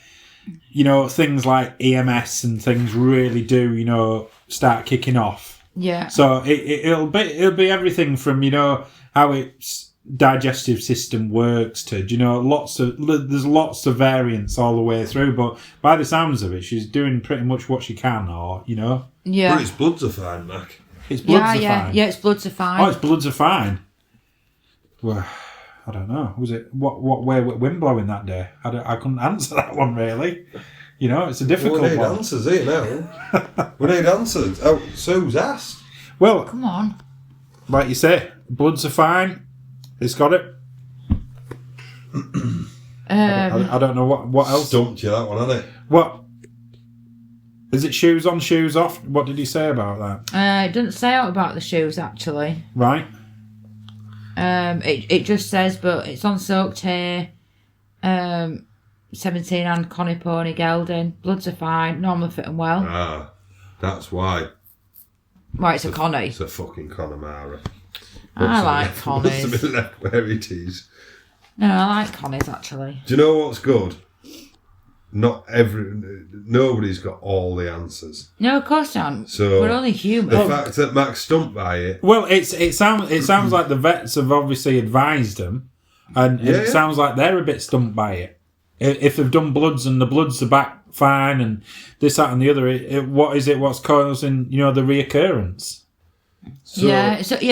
you know, things like EMS and things really do, you know, start kicking off. Yeah. So it'll be everything from, you know, how its digestive system works to, you know, there's lots of variants all the way through. But by the sounds of it, she's doing pretty much what she can, or you know. Yeah. But its bloods are fine, Mac. Its bloods are fine. Yeah, its bloods are fine. Oh, its bloods are fine. Well, I don't know. Was it what way were wind blowing that day? I couldn't answer that one really. You know, it's a difficult We need one. answers here now. We need answers. Oh, Sue's asked. Well, Come on. like you say, bloods are fine. It's got it. I don't know what else. Stumped you that one, hasn't it? What is it? Shoes on, shoes off. What did he say about that? It doesn't say out about the shoes actually. Right. It just says, but it's on soaked hay. 17 and Connie Pony Gelding. Bloods are fine, normally fit and well. Ah, that's why. Well, it's a Connie. It's a fucking Connemara. I like Must Connies. have been left where it is. No, I like Connies actually. Do you know what's good? Nobody's got all the answers. No, of course not. So we're only human. the fact that Mac's stumped by it. Well, it sounds like the vets have obviously advised them, and it sounds like they're a bit stumped by it. If they've done bloods and the bloods are back fine, and this, that, and the other, what is it? What's causing the reoccurrence? So,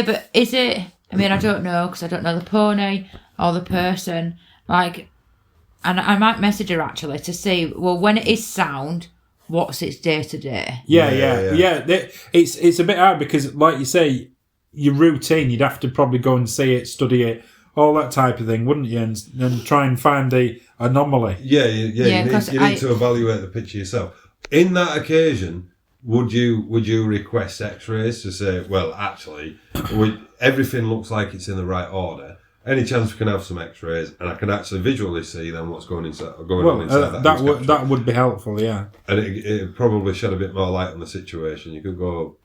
but is it? I mean, I don't know because I don't know the pony or the person. Like, and I might message her actually to see. Well, when it is sound, what's its day to day? Yeah. It's a bit hard because, like you say, your routine. You'd have to probably go and see it, study it, all that type of thing, wouldn't you? And try and find the anomaly. Yeah. You need to evaluate the picture yourself. In that occasion, would you request X-rays to say, well, actually, everything looks like it's in the right order? Any chance we can have some X-rays and I can actually visually see then what's going on inside that would be helpful, yeah. And it probably shed a bit more light on the situation. You could go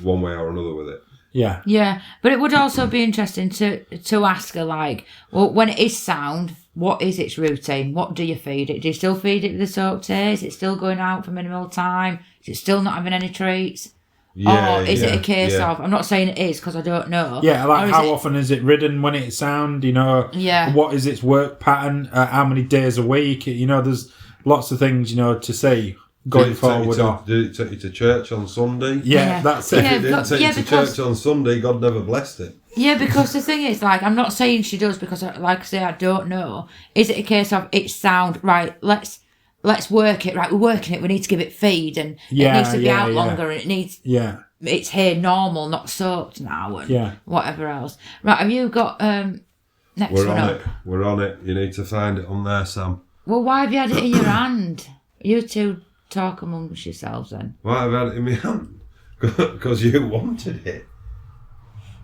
one way or another with it. Yeah. Yeah, but it would also be interesting to ask her, like, well, when it is sound, what is its routine? What do you feed it? Do you still feed it with the soaked hay? Is it still going out for minimal time? Is it still not having any treats? Or is it a case of, I'm not saying it is because I don't know. Yeah, like how often is it ridden when it's sound? Yeah. What is its work pattern? How many days a week? There's lots of things, to see going forward. Did it take you to church on Sunday? Yeah, that's it. Yeah, If it didn't take you to church on Sunday, God never blessed it. Yeah, because the thing is, like, I'm not saying she does because, like I say, I don't know. Is it a case of it's sound, right, let's work it, right, we're working it, we need to give it feed and it needs to be out longer and it needs it's here normal, not soaked now and whatever else. Right, have you got next We're one on up? it. We're on it. You need to find it on there, Sam. Well, why have you had it in your hand? You two talk amongst yourselves then. Why have I had it in my hand? Because you wanted it.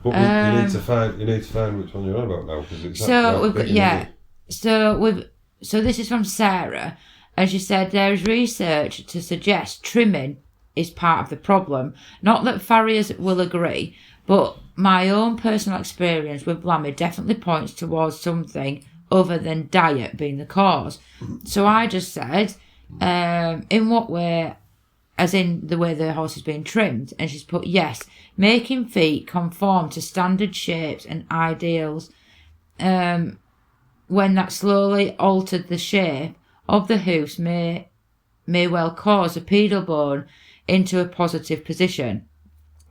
But you need to find which one you're on about now because it's so we've got so this is from Sarah, and she said there is research to suggest trimming is part of the problem. Not that farriers will agree, but my own personal experience with Lammy definitely points towards something other than diet being the cause. So I just said, in what way, as in the way the horse is being trimmed? And she's put, yes, making feet conform to standard shapes and ideals. When that slowly altered the shape of the hoofs may well cause a pedal bone into a positive position.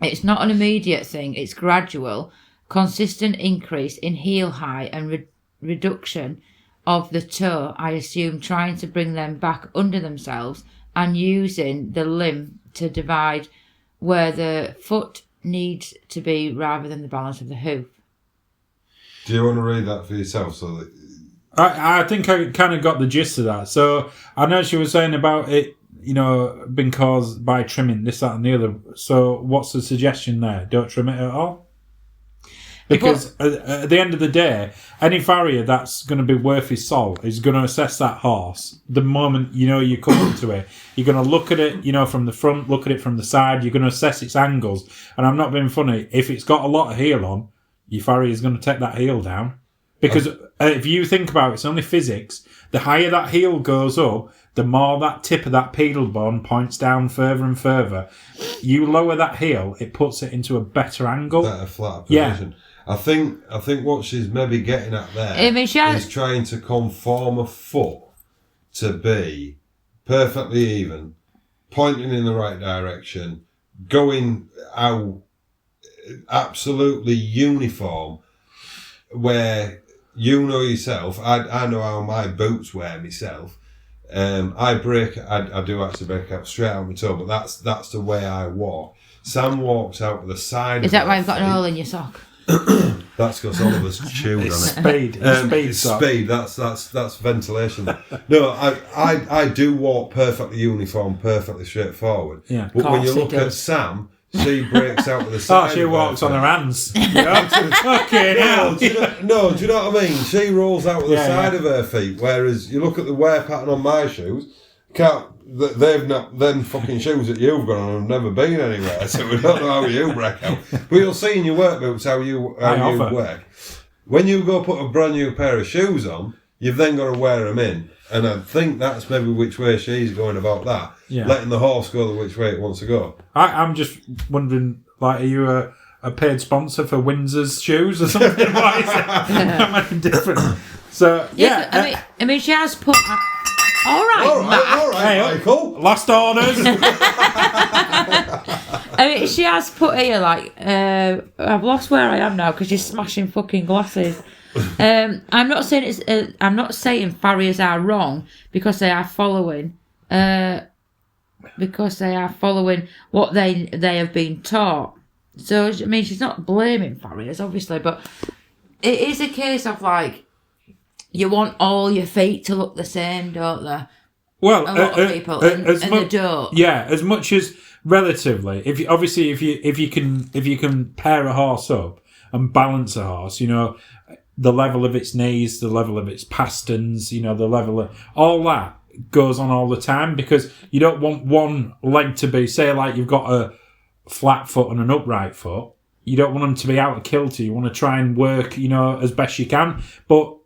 It's not an immediate thing, it's gradual, consistent increase in heel height and reduction of the toe, I assume, trying to bring them back under themselves and using the limb to divide where the foot needs to be rather than the balance of the hoof. Do you want to read that for yourself? So that I think I kind of got the gist of that. So I know she was saying about it, being caused by trimming this, that, and the other. So what's the suggestion there? Don't trim it at all? Because at the end of the day, any farrier that's going to be worth his salt is going to assess that horse the moment you come into it. You're going to look at it, from the front, look at it from the side. You're going to assess its angles. And I'm not being funny. If it's got a lot of heel on, your farrier is going to take that heel down. Because if you think about it, it's only physics. The higher that heel goes up, the more that tip of that pedal bone points down further and further. You lower that heel, it puts it into a better angle. Better, flatter position. Yeah. I think what she's maybe getting at there is trying to conform a foot to be perfectly even, pointing in the right direction, going out absolutely uniform, where yourself, I know how my boots wear myself. I do actually break out straight out my toe, but that's the way I walk. Sam walks out with the side. Is that why you've got an hole in your sock? That's because Oliver's chewed on it. Speed. That's ventilation. No, I do walk perfectly uniform, perfectly straightforward. Yeah. But when you look at Sam, she breaks out with the side. She walks on her hands. Okay, now. Do you know what I mean? She rolls out with the side of her feet, whereas you look at the wear pattern on my shoes. Them fucking shoes that you've got on have never been anywhere, so we don't know how you break out. But you'll see in your work boots how you work. When you go put a brand new pair of shoes on, you've then got to wear them in. And I think that's maybe which way she's going about that. Yeah. Letting the horse go the which way it wants to go. I'm just wondering, are you a paid sponsor for Windsor's shoes or something? Why is that might be different? So, yeah. I mean, she has put... All right, Michael. Last orders. I mean, she has put here, I've lost where I am now because she's smashing fucking glasses. I'm not saying farriers are wrong because they are following what they have been taught. So, I mean, she's not blaming farriers, obviously, but it is a case of you want all your feet to look the same, don't they? Well, a lot of people, and they don't. Yeah, as much as relatively. If you can pair a horse up and balance a horse, the level of its knees, the level of its pasterns, the level of all that goes on all the time, because you don't want one leg to be, say, like you've got a flat foot and an upright foot. You don't want them to be out of kilter. You want to try and work, as best you can, but.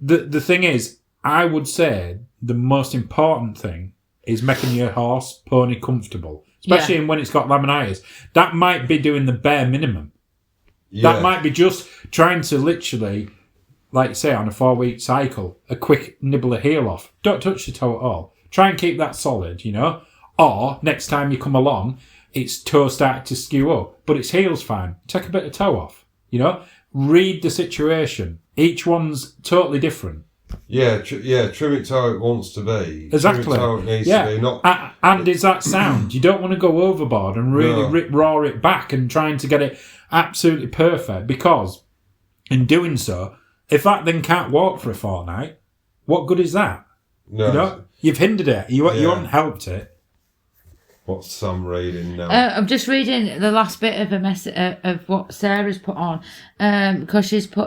The thing is, I would say the most important thing is making your horse pony comfortable, especially when it's got laminitis. That might be doing the bare minimum. Yeah. That might be just trying to literally, like you say, on a 4-week cycle, a quick nibble a heel off. Don't touch the toe at all. Try and keep that solid, Or next time you come along, its toe started to skew up, but its heel's fine. Take a bit of toe off, Read the situation. Each one's totally different. Yeah, trim it to how it wants to be. Exactly. Trim it to how it needs to be. Not... And is that sound? You don't want to go overboard and really rip-roar it back and trying to get it absolutely perfect, because in doing so, if that then can't walk for a fortnight, what good is that? No. You've hindered it. You haven't helped it. What's Sam reading now? I'm just reading the last bit of a message of what Sarah's put on, because she's put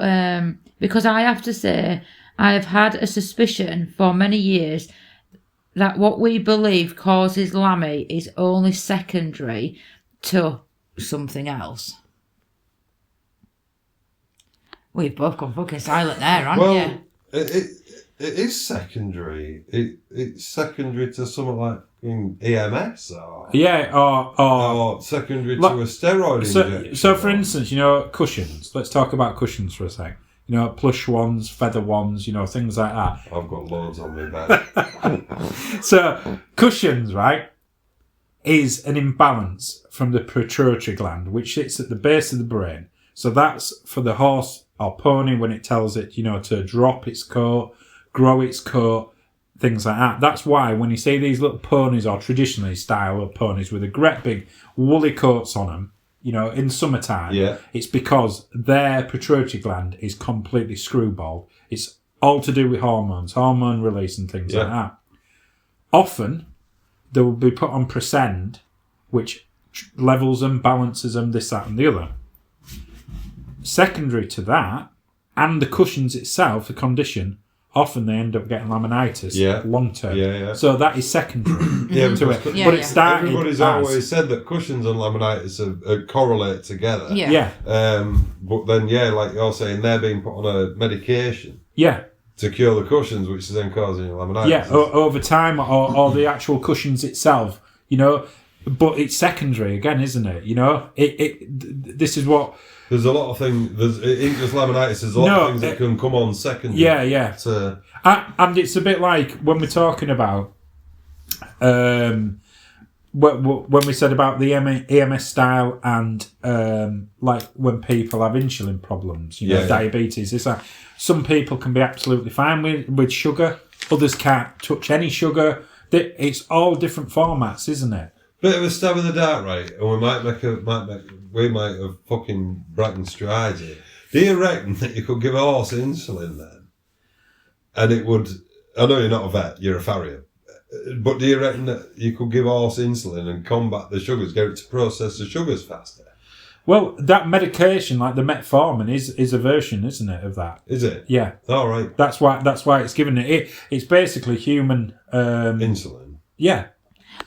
because I have to say I have had a suspicion for many years that what we believe causes lammy is only secondary to something else. We've both gone fucking silent there, haven't you? It is secondary. It's secondary to something like EMS or or secondary to a steroid injection. So, for instance, cushions. Let's talk about cushions for a sec. Plush ones, feather ones, things like that. I've got loads on my bed. So, cushions, right, is an imbalance from the pituitary gland, which sits at the base of the brain. So that's for the horse or pony when it tells it, to drop its coat, grow its coat, things like that. That's why when you see these little ponies, or traditionally style of ponies with a great big woolly coats on them, in summertime, it's because their pituitary gland is completely screwballed. It's all to do with hormone release and things like that. Often, they will be put on Presend, which levels them, balances them, this, that and the other. Secondary to that, and the cushions itself, the condition, often they end up getting laminitis long term. So that is secondary to it. But it started. Everybody's always said that cushions and laminitis correlate together. But then, like you're saying, they're being put on a medication. To cure the cushions, which is then causing laminitis. Over time, or the actual cushions itself, But it's secondary again, isn't it? This is what. There's a lot of things. It ain't just laminitis. There's a lot of things that can come on secondary. And it's a bit like when we're talking about when we said about the EMS style and like when people have insulin problems, diabetes. It's like some people can be absolutely fine with sugar. Others can't touch any sugar. It's all different formats, isn't it? Bit of a stab in the dark, right? And we might have fucking broken strides here. Do you reckon that you could give a horse insulin then? And it would... I know you're not a vet, you're a farrier. But do you reckon that you could give a horse insulin and combat the sugars, get it to process the sugars faster? Well, that medication, like the metformin, is a version, isn't it, of that? Is it? Yeah. All right. That's why it's given it. It's basically human... insulin. Yeah.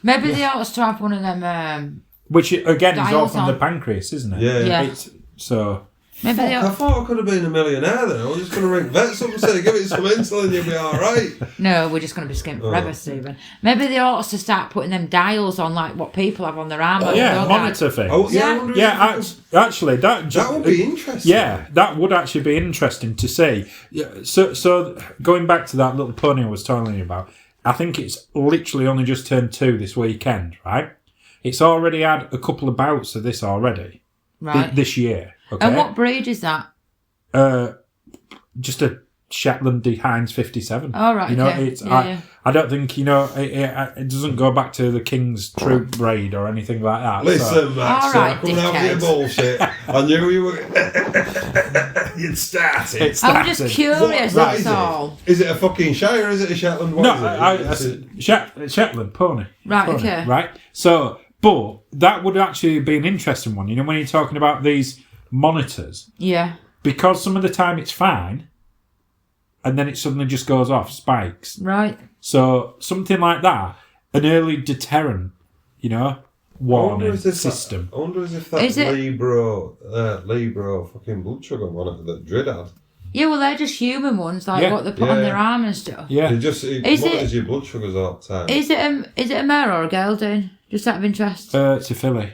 Maybe they ought to have one of them... Which, again, is all from the pancreas, isn't it? Yeah. So... Maybe I thought I could have been a millionaire then. I was just going to ring vets up and say, give it some insulin, you'll be all right. No, we're just going to be skint forever, Stephen. Maybe they ought to start putting them dials on like what people have on their arm. Monitor things. Oh, actually, that would be interesting. Yeah, that would actually be interesting to see. So going back to that little pony I was telling you about, I think it's literally only just turned 2 this weekend, right? It's already had a couple of bouts of this already. Right. This year. Okay. And what breed is that? Just a Shetland Heinz 57. Oh, right. It's I don't think it doesn't go back to the King's Troop breed or anything like that. Listen, Max, all right, I couldn't have your bullshit. I knew you were. You'd started. I'm just curious. That's all. Is it a fucking Shire or is it a Shetland? Shetland pony. Right. Pony, okay. Right. So, but that would actually be an interesting one. When you're talking about these monitors. Yeah. Because some of the time it's fine, and then it suddenly just goes off, spikes. Right. So something like that, an early deterrent, warning system. I wonder if that's Libro fucking blood sugar monitor that Drid had. Yeah, well, they're just human ones, like what they put on their arm and stuff. Yeah. It monitors your blood sugars all the time. Is it a mare or a gelding? Just out of interest. It's a filly.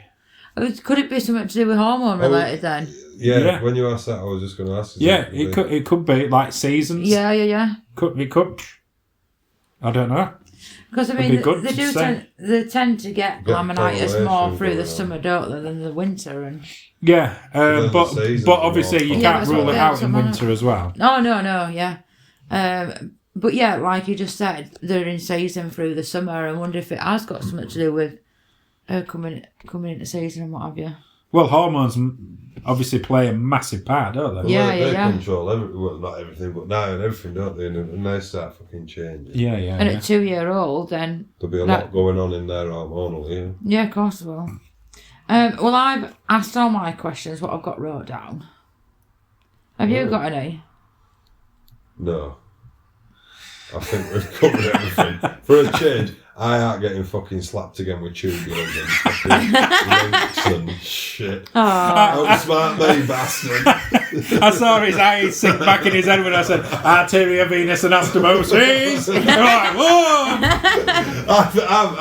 Could it be something to do with hormone related then? Yeah, when you asked that, I was just going to ask. It could be like seasons. Yeah. It could. I don't know. Because I mean, they tend to get laminitis more through the summer, don't they, than the winter and. Yeah, but obviously you can't rule it out in winter as well. Oh no, yeah. But yeah, like you just said, they're in season through the summer. I wonder if it has got something to do with coming into season and what have you. Well, hormones obviously play a massive part, don't they? They control not everything, but now and everything, don't they? And they start fucking changing. Yeah. And at 2-year-old, then there'll be a lot going on in there hormonally. Yeah, of course there will. Well, I've asked all my questions, what I've got wrote down. Have you got any? No. I think we've covered everything. For a change, I aren't getting fucking slapped again with tubulars and fucking links and shit. Outsmart me, bastard. I saw his eyes sink back in his head when I said arteria, venous, anastomosis. I'm like, whoa!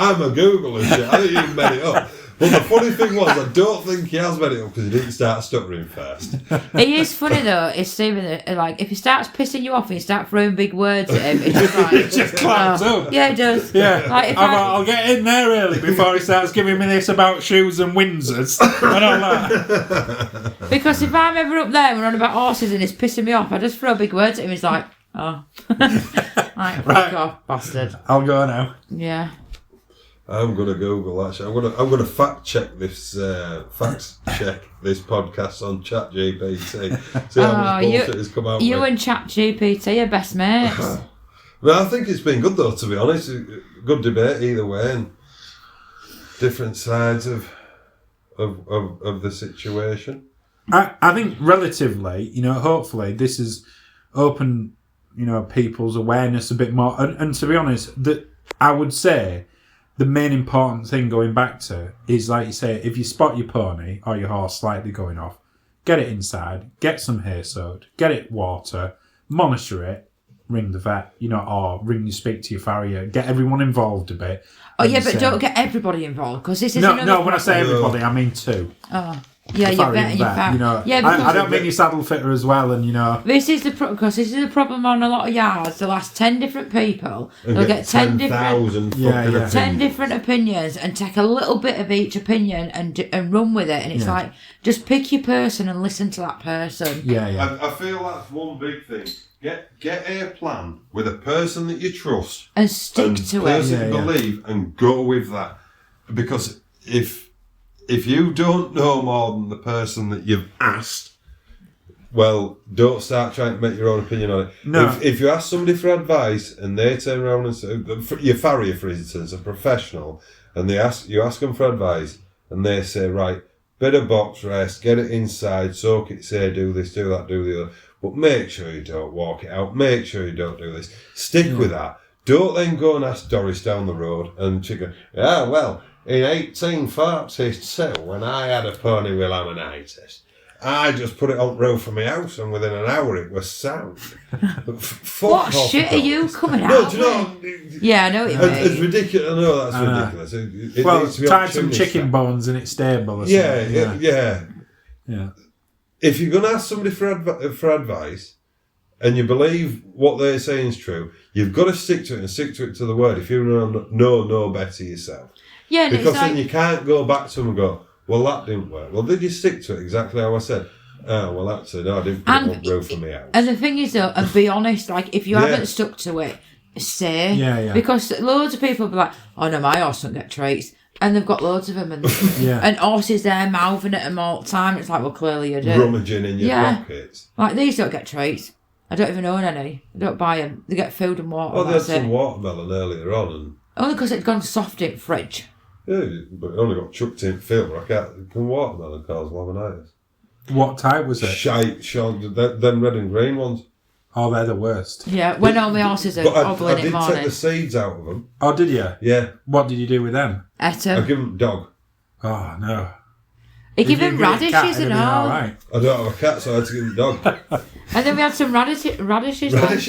I'm a Google and shit. I didn't even made it up. But the funny thing was, I don't think he has made it up because he didn't start stuttering first. It is funny though, it's Stephen, like, if he starts pissing you off and you start throwing big words at him, it's just like... It just clamps up. Yeah, it does. Yeah. Like, if I'll get in there early before he starts giving me this about shoes and Windsors. And I'm like... Because if I'm ever up there and we're on about horses and it's pissing me off, I just throw big words at him, he's like, oh. Like, fuck off, bastard. I'll go now. Yeah. I'm gonna Google actually. I'm gonna fact check this podcast on ChatGPT. See how much bullshit has come out. You with. and ChatGPT are best mates. Well, I think it's been good though. To be honest, good debate either way, and different sides of the situation. I think relatively, hopefully this has opened, people's awareness a bit more. And to be honest, I would say the main important thing going back to is, like you say, if you spot your pony or your horse slightly going off, get it inside, get some hay soaked, get it water, monitor it, ring the vet, or speak to your farrier, get everyone involved a bit. Oh yeah, but don't get everybody involved because this is no. When I say everybody, I mean two. Oh. Yeah, you're betting your farrier. I don't mean your saddle fitter as well, and This is because this is a problem on a lot of yards. They'll ask 10 different people. They'll get 10 different opinions and take a little bit of each opinion and run with it. And it's like, just pick your person and listen to that person. Yeah. I feel that's one big thing. Get a plan with a person that you trust and stick to it. Person believe and go with that, because if you don't know more than the person that you've asked, well, don't start trying to make your own opinion on it. No. If you ask somebody for advice and they turn around and say, your farrier, for instance, a professional, and you ask them for advice and they say, right, bit of box rest, get it inside, soak it, say, do this, do that, do the other, but make sure you don't walk it out, make sure you don't do this. Stick with that. Don't then go and ask Doris down the road and she go, well, in 1842, when I had a pony with laminitis, I just put it on the roof of my house and within an hour it was sound. What shit are you coming out with? Yeah, I know what you mean. It's ridiculous. I know that's ridiculous. It needs to be tied some chicken bones in its stable or something. Yeah. If you're going to ask somebody for advice and you believe what they're saying is true, you've got to stick to it and stick to it to the word if you know no better yourself. Yeah, because then you can't go back to them and go, well, that didn't work. Well, did you stick to it exactly how I said? Oh, well, actually, no, I didn't put it on the roof for me out. And the thing is, though, and be honest, like, if you haven't stuck to it, say. Yeah. Because loads of people will be like, oh, no, my horse don't get treats. And they've got loads of them. And, and horses there mouthing at them all the time. It's like, well, clearly you do. Rummaging in your pockets. Like, these don't get treats. I don't even own any. I don't buy them. They get food and water. Oh, they had some watermelon earlier on. And only because it'd gone soft in the fridge. Yeah, but it only got chucked in film. Can watermelon cause laminitis? What type was it? Shite, them red and green ones. Oh, they're the worst. Yeah, when all my horses are hobbling in morning. I did take the seeds out of them. Oh, did you? Yeah. What did you do with them? Ate them. I give them dog. Oh, no. You give them radishes and all. Right. I don't have a cat, so I had to give them dog. And then we had some radishes. Radishes, they ate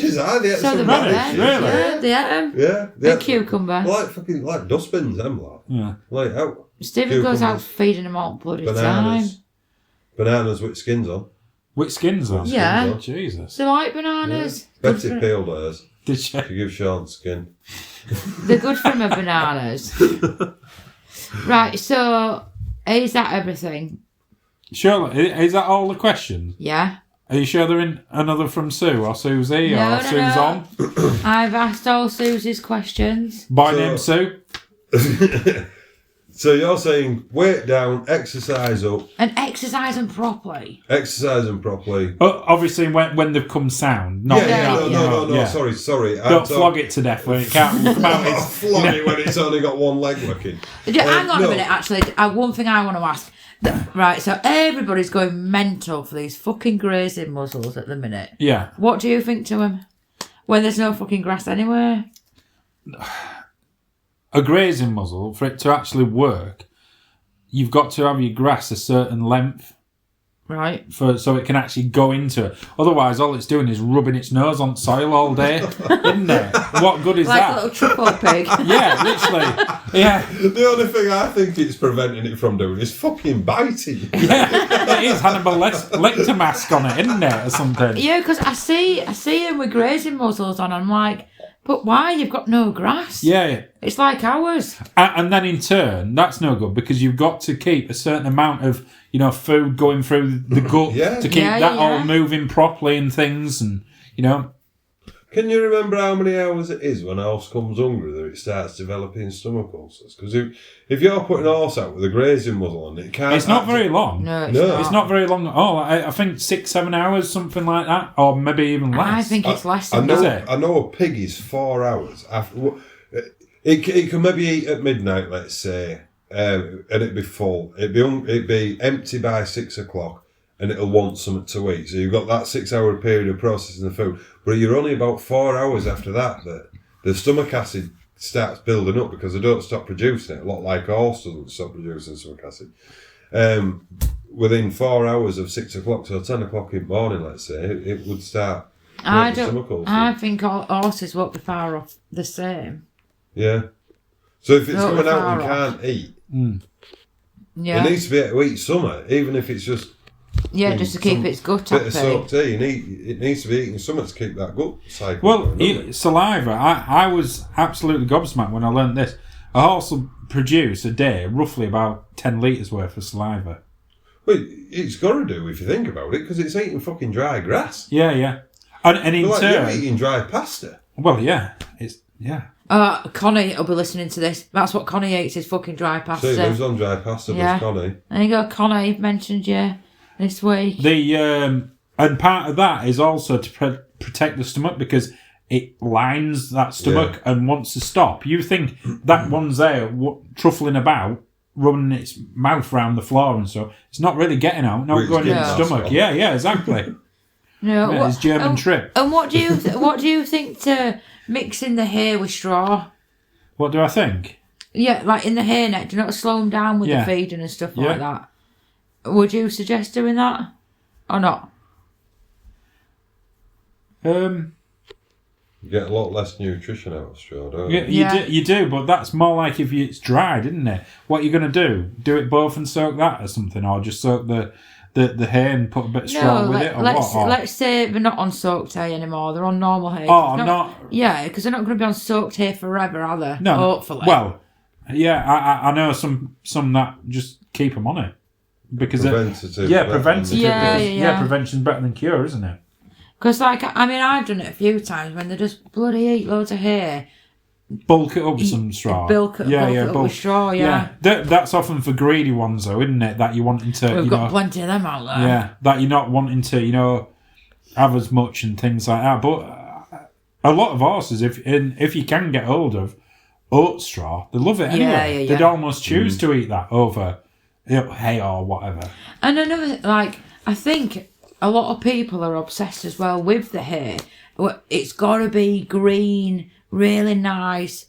so some radishes. Really? Yeah, they ate them. Yeah. And cucumber. Like dustbins, them lot. Yeah. Like out. Stephen goes out feeding them all bloody time. Bananas with skins on. With skins on? Yeah. Oh, Jesus. They like bananas. Yeah. Betty peeled hers. Did she? She gives Sean skin. They're good for my bananas. Right, so is that everything? Sure. Is that all the questions? Yeah. Are you sure they're in another from Sue or Susie or Susan? I've asked all Susie's questions. Boy named Sue? So you're saying weight down, exercise up. And exercise them properly. Obviously when they've come sound. Not No, sorry. Don't flog it to death when it can't come out. Flog it when it's only got one leg working. Hang on a minute, actually. One thing I want to ask. Right, so everybody's going mental for these fucking grazing muzzles at the minute. Yeah. What do you think to them? when there's no fucking grass anywhere. A grazing muzzle, for it to actually work, you've got to have your grass a certain length. Right. So it can actually go into it. Otherwise, all it's doing is rubbing its nose on soil all day, isn't it? What good is like that? Like a little truffle pig. Yeah, literally. Yeah. The only thing I think it's preventing it from doing is fucking biting. Yeah, it is Hannibal Lecter mask on it, isn't it, or something? Yeah, because I see him with grazing muzzles on. I'm like, but why? You've got no grass. Yeah. It's like ours. And then in turn, that's no good because you've got to keep a certain amount of, food going through the gut to keep that all moving properly and things and, Can you remember how many hours it is when a horse comes hungry that it starts developing stomach ulcers? Because if you're putting a horse out with a grazing muzzle on it can't... It's not very long. No, it's not very long at all. I think 6-7 hours, something like that, or maybe even less. I think it's less than that. I know a pig is 4 hours. After, it can maybe eat at midnight, let's say, and it'd be full. It'd be empty by 6 o'clock, and it'll want something to eat. So you've got that 6 hour period of processing the food, but you're only about 4 hours after that the stomach acid starts building up because they don't stop producing it. A lot like a horse doesn't stop producing stomach acid. Within 4 hours of 6 o'clock, so 10 o'clock in the morning, let's say, it would start. I think all horses won't be far off the same. Yeah. So if it's coming out and can't eat, yeah, it needs to be able to eat something, even if it's just just to keep its gut happy. Bit of soaked tea. It needs to be eating something to keep that gut cycle. Well, going, saliva. I was absolutely gobsmacked when I learned this. A horse will produce a day roughly about 10 litres worth of saliva. Well, it's got to do if you think about it, because it's eating fucking dry grass. Yeah. And in turn, you're eating dry pasta. Well, yeah, Connie will be listening to this. That's what Connie eats, is fucking dry pasta. She lives on dry pasta, does Connie. There you go, Connie mentioned you this week. And part of that is also to protect the stomach because it lines that stomach and wants to stop. You think that one's there truffling about, rubbing its mouth around the floor and so it's not really getting out, not going in the stomach. Yeah, exactly. No, it's German trip. And what do you think to mixing the hay with straw? What do I think? Yeah, like in the hay net, do you not slow them down with the feeding and stuff like that? Would you suggest doing that or not? You get a lot less nutrition out of straw, don't you? You do, but that's more like if it's dried, isn't it? What are you going to do? Do it both and soak that or something, or just soak the hay and put a bit of straw with it, or what? Let's say they're not on soaked hay anymore. They're on normal hay. not. Yeah, because they're not going to be on soaked hay forever, are they? No. Hopefully. Well, yeah, I know some that just keep them on it because preventative. Preventative. Yeah. Prevention's better than cure, isn't it? Because, I've done it a few times when they just bloody eat loads of hay. Bulk it up with some straw. Bulk it up with straw, yeah. That's often for greedy ones, though, isn't it? That you're wanting to, We've got plenty of them out there. Yeah, that you're not wanting to, have as much and things like that. But a lot of horses, if you can get hold of oat straw, they love it anyway. Yeah. They'd almost choose to eat that over hay or whatever. And another, I think a lot of people are obsessed as well with the hay. It's got to be green, really nice,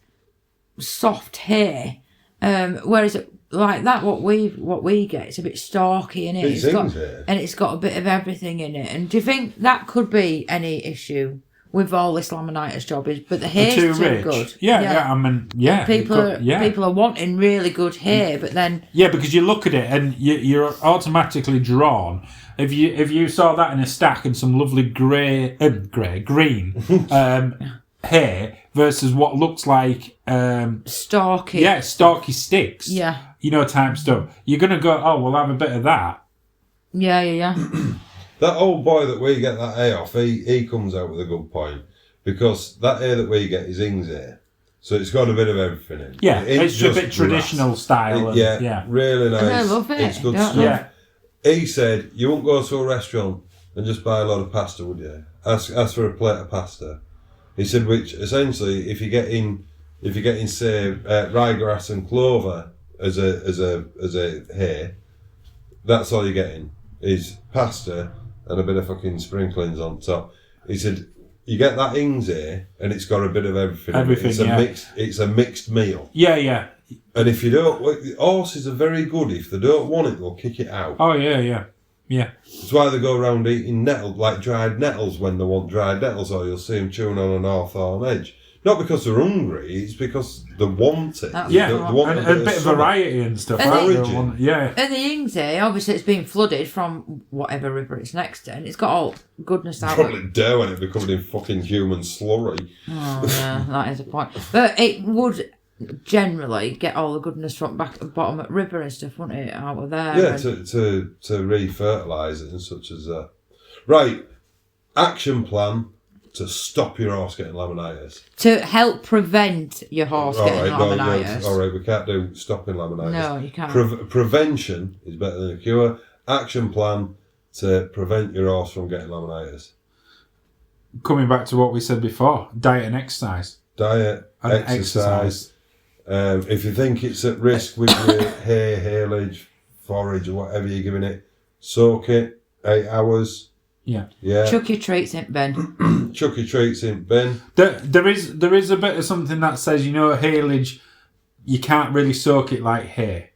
soft hay. Whereas like that, what we get, it's a bit stalky in it. It's got a bit of everything in it. And do you think that could be any issue with all this laminitis job? But the hay's too good. Yeah. I mean, people are wanting really good hay, but then because you look at it and you're automatically drawn. If you saw that in a stack and some lovely green hay versus what looks like stalky sticks, type stuff, you're gonna go, oh, we'll have a bit of that. Yeah. That old boy that we get that hay off, he comes out with a good point, because that hay that we get is Ing's hay, so it's got a bit of everything in. Yeah, it's a bit traditional style. Really nice. And I love it. It's good stuff. Yeah. He said, you won't go to a restaurant and just buy a load of pasta, would you? Ask for a plate of pasta. He said, which essentially, if you're getting say ryegrass and clover as a hay, that's all you're getting is pasta and a bit of fucking sprinklings on top. He said, you get that ings here, and it's got a bit of everything. Everything, It's a mixed meal. Yeah. And if you don't, horses are very good. If they don't want it, they'll kick it out. Oh, yeah. That's why they go around eating nettles, like dried nettles, when they want dried nettles, or you'll see them chewing on an hawthorn edge. Not because they're hungry, it's because they want it. Yeah, they want and a bit of variety and stuff. Yeah. And the ings here, obviously it's been flooded from whatever river it's next to, and it's got all goodness out of it. Probably dare when it be covered in fucking human slurry. Oh, yeah, that is a point. But it would generally get all the goodness from back at the bottom of the river and stuff, wouldn't it, out of there? Yeah, to re-fertilise it and such as that. Right, action plan to stop your horse getting laminitis. To help prevent your horse getting laminitis. All right, we can't do stopping laminitis. No, you can't. Prevention is better than a cure. Action plan to prevent your horse from getting laminitis. Coming back to what we said before, diet and exercise. Diet, And exercise. If you think it's at risk with your hay, haylage, forage or whatever you're giving it, soak it 8 hours. Yeah. Chuck your treats in bin. Chuck your treats in bin. There is a bit of something that says, haylage, you can't really soak it like hay.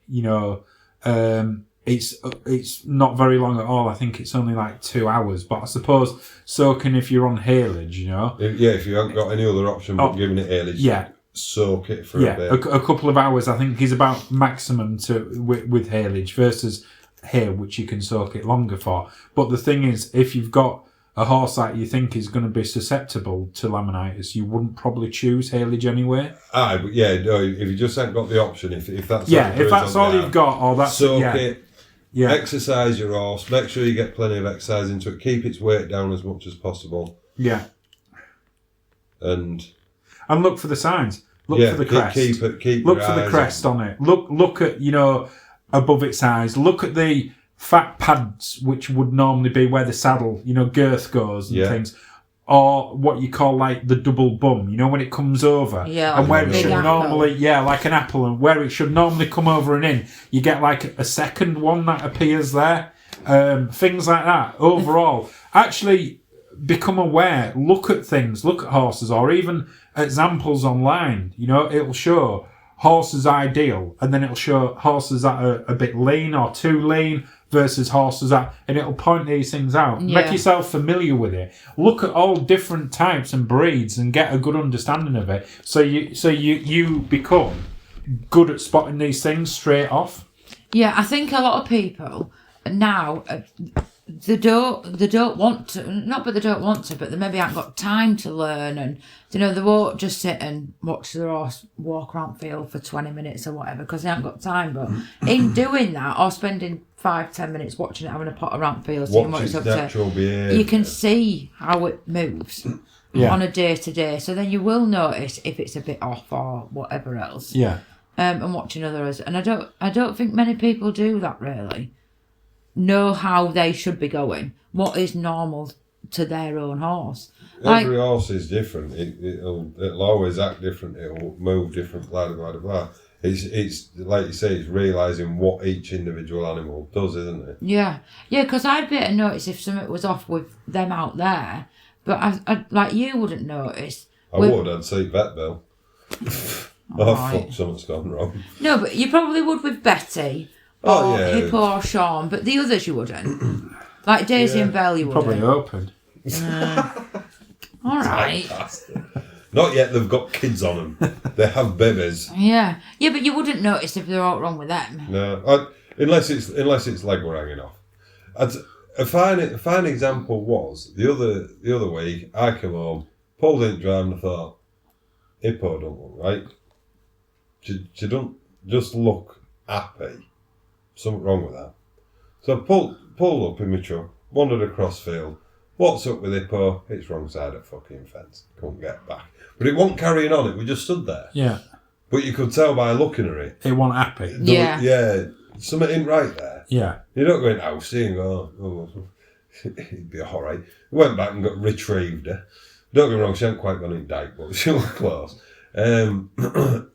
It's not very long at all. I think it's only like 2 hours. But I suppose soaking if you're on haylage, If you haven't got any other option but giving it haylage, soak it for a bit. A couple of hours I think is about maximum with haylage versus hay, which you can soak it longer for. But the thing is, if you've got a horse that you think is going to be susceptible to laminitis, you wouldn't probably choose haylage anyway. But if you just haven't got the option, if that's if that's all you've got, or that's soak it. Yeah. Exercise your horse. Make sure you get plenty of exercise into it. Keep its weight down as much as possible. Yeah. And look for the signs. Look for the crest. Look for the crest on it. Look at above its eyes. Look at the fat pads, which would normally be where the saddle, girth goes and things. Or what you call like the double bum, when it comes over. Yeah, and where it should apple. normally, like an apple, and where it should normally come over and in, you get like a second one that appears there. Things like that. Overall, actually become aware. Look at things. Look at horses, or even examples online. It'll show horses ideal, and then it'll show horses that are a bit lean or too lean versus horses that, and it'll point these things out. Yeah. Make yourself familiar with it. Look at all different types and breeds and get a good understanding of it. So you become good at spotting these things straight off. Yeah, I think a lot of people now they don't want to. Not that they don't want to, but they maybe haven't got time to learn, and they won't just sit and watch their horse walk around field for 20 minutes or whatever because they haven't got time. But in doing that, or spending 5-10 minutes watching it having a pot around field, seeing what it's up to, you can see how it moves on a day to day. So then you will notice if it's a bit off or whatever else. Yeah. And watching others, and I don't think many people do that really. Know how they should be going, what is normal to their own horse. Every horse is different. It'll always act different. It'll move different. Blah blah blah. It's like you say. It's realising what each individual animal does, isn't it? Yeah. Because I'd be able to notice if something was off with them out there, but I like you wouldn't notice. I would. I'd say vet bill. Fuck, something's gone wrong. No, but you probably would with Betty. Or Hippo or Sean, but the others you wouldn't. Like Daisy and Belle you wouldn't. Probably open. Alright. Not yet, they've got kids on them. They have babies. Yeah, but you wouldn't notice if they're all wrong with them. No, unless it's leg were hanging off. A fine example was the other week I came home, pulled in drive and I thought, Hippo don't look right. She don't just look happy. Something wrong with that. So I pulled up in my truck, wandered across field. What's up with Hippo? It's wrong side of fucking fence. Couldn't get back. But it wasn't carrying on, we just stood there. Yeah. But you could tell by looking at it. It wasn't happy. Yeah. Something ain't right there. Yeah. You don't go in house and go, it'd be alright. Went back and got retrieved her. Don't get me wrong, she hadn't quite gone in dike, but she was close.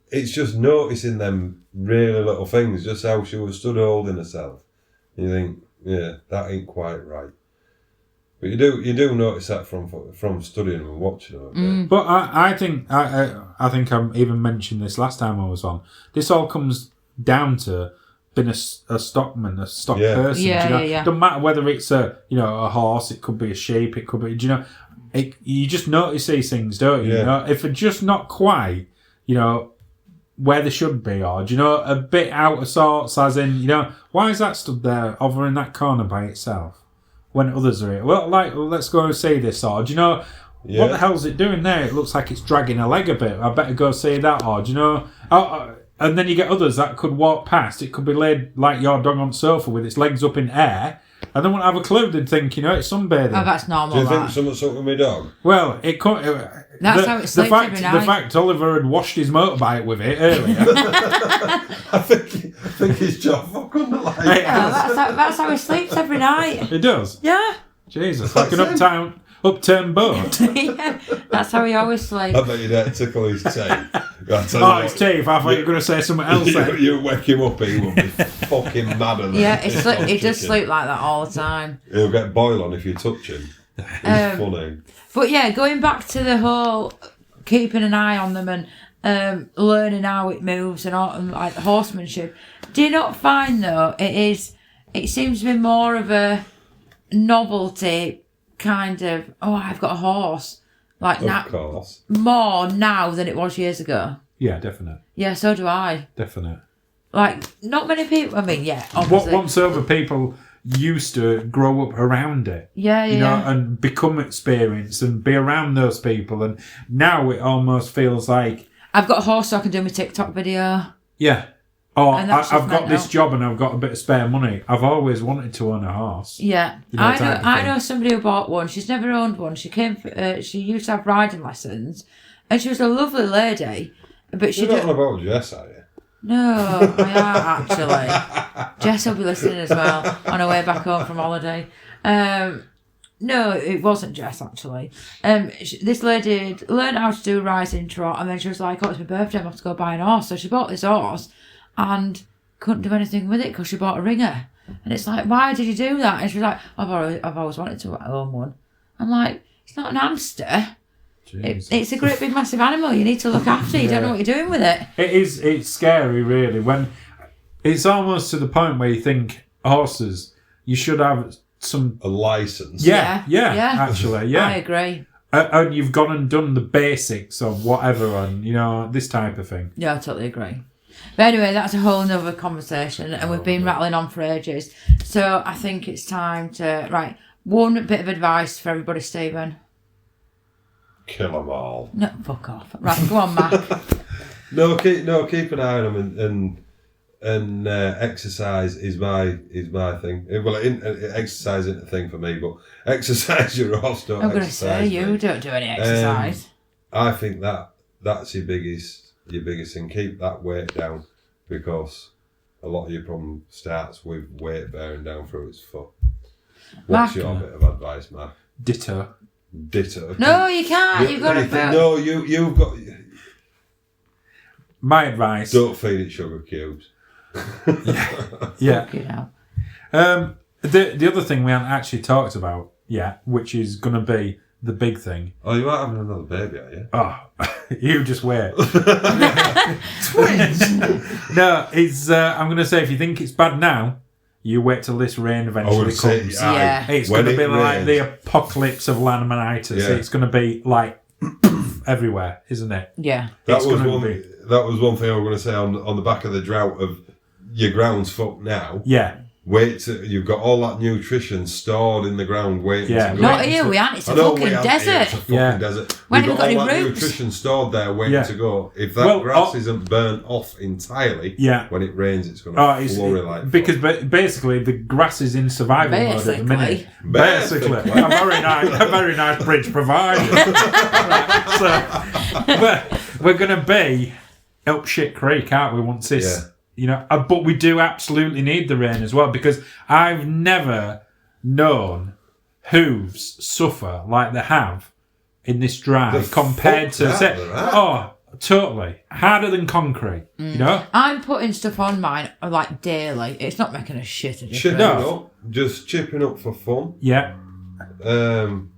It's just noticing them really little things, just how she was stood holding herself. You think, that ain't quite right. But you do notice that from studying and watching them. But I think I even mentioned this last time I was on. This all comes down to being a stockman, a stock person. Yeah, do you know? Doesn't matter whether it's a horse, it could be a sheep, it could be. Do you know? You just notice these things, don't you? Yeah. You know, if they're just not quite, where they should be, or a bit out of sorts, as in, why is that stood there over in that corner by itself when others are here? Well, let's go and see this, or what the hell's it doing there? It looks like it's dragging a leg a bit. I better go see that, or and then you get others that could walk past. It could be laid like your dog on the sofa with its legs up in air. And they wouldn't have a clue. They'd think, it's sunbathing. Oh, that's normal. Do you think someone's up with my dog? Well, it could. That's how it sleeps every night. The fact Oliver had washed his motorbike with it earlier. I think his jaw fuck under like That's how he sleeps every night. It does? Yeah. Jesus, like an upturned boat. Yeah, that's how he always sleeps. I bet you dare tickle his teeth. His teeth. I thought you were going to say something else then. You wake him up, he will be fucking mad at that. He does sleep like that all the time. He'll get boil on if you touch him. It's funny. But yeah, going back to the whole keeping an eye on them and learning how it moves and all, and like horsemanship, do you not find though it seems to be more of a novelty kind of, I've got a horse. Like Of course. More now than it was years ago. Yeah, definite. Yeah, so do I. Definite. Like, not many people, obviously. Once over, people used to grow up around it. Yeah. And become experienced and be around those people. And now it almost feels like... I've got a horse so I can do my TikTok video. Yeah. Or And that's I've got just this mental. job and I've got a bit of spare money. I've always wanted to own a horse. Yeah. type of I thing. know somebody who bought one. She's never owned one. She she used to have riding lessons. And she was a lovely lady. But she You're not on about Jess, are you? No, I am actually. Jess will be listening as well on her way back home from holiday. No, it wasn't Jess actually. This lady learned how to do rising trot, and then she was like, "Oh, it's my birthday, I have to go buy an horse." So she bought this horse, and couldn't do anything with it because she bought a ringer. And it's like, why did you do that? And she was like, I've always wanted to own one. I'm like, it's not an hamster. It's a great big massive animal. You need to look after. You don't know what you're doing with it. It's scary, really. When it's almost to the point where you think horses, you should have a license. Yeah, actually, yeah. I agree. And you've gone and done the basics of whatever, and this type of thing. Yeah, I totally agree. But anyway, that's a whole nother conversation, and we've been rattling on for ages. So I think it's time to one bit of advice for everybody, Stephen. Kill them all. No, fuck off. Right, go on, Mac. keep an eye on them, and exercise is my thing. Well, exercise isn't a thing for me, but exercise your horse. Don't I'm going to exercise say me. you don't do any exercise. I think that's your biggest thing. Keep that weight down, because a lot of your problem starts with weight bearing down through its foot. What's your bit of advice, Matt? Ditto. No, you can't. You've got to feel. No, you've got. My advice. Don't feed it sugar cubes. Yeah. You know. The other thing we haven't actually talked about yet, which is going to be the big thing. Oh, you might have another baby, are you? Oh, you just wait. Twins. No, it's. I'm going to say, if you think it's bad now, you wait till this rain eventually comes. Yeah. It's going to be like the apocalypse of laminitis. Yeah. It's going to be like everywhere, isn't it? Yeah. That was one thing I was going to say on the back of the drought of your ground's fucked now. Yeah. Wait till you've got all that nutrition stored in the ground waiting to go. Not here, we aren't. It's a fucking desert. It's a fucking desert. When We've have got we got all any that roots? nutrition stored there waiting to go. If that grass isn't burnt off entirely, when it rains, it's going to flurry like because basically the grass is in survival mode at the minute. Basically, a very nice bridge provided. But we're going to be up shit creek, aren't we? Once this. But we do absolutely need the rain as well, because I've never known hooves suffer like they have in this drive compared to totally harder than concrete. I'm putting stuff on mine like daily. It's not making a shit of difference. Chipping up, just chipping up for fun. Yeah.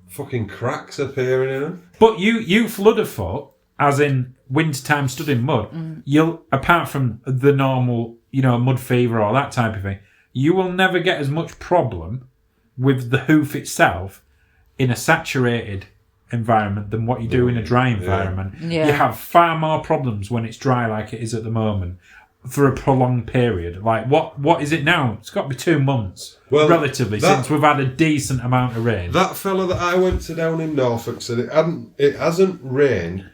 fucking cracks appearing in them. But you flood a foot, as in wintertime stood in mud, you'll, apart from the normal, mud fever or that type of thing, you will never get as much problem with the hoof itself in a saturated environment than what you do in a dry environment. Yeah. You have far more problems when it's dry like it is at the moment for a prolonged period. Like, what is it now? It's got to be 2 months, relatively, since we've had a decent amount of rain. That fella that I went to down in Norfolk said it hasn't rained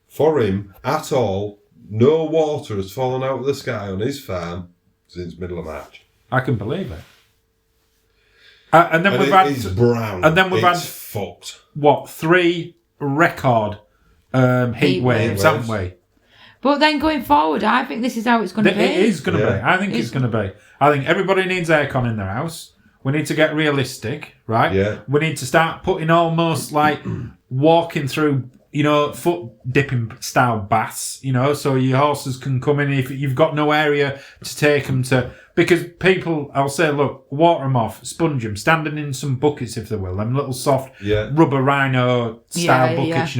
for him at all. No water has fallen out of the sky on his farm since middle of March. I can believe it. And then It's brown. And then we've had fucked. 3 record heat waves, haven't we? But then going forward, I think this is how it's going to be. It is going to be. I think it's going to be. I think everybody needs aircon in their house. We need to get realistic, right? Yeah. We need to start putting almost like walking through, foot dipping style baths, so your horses can come in if you've got no area to take them to. Because people, I'll say, look, water them off, sponge them, standing in some buckets if they will, them little soft rubber rhino style buckets,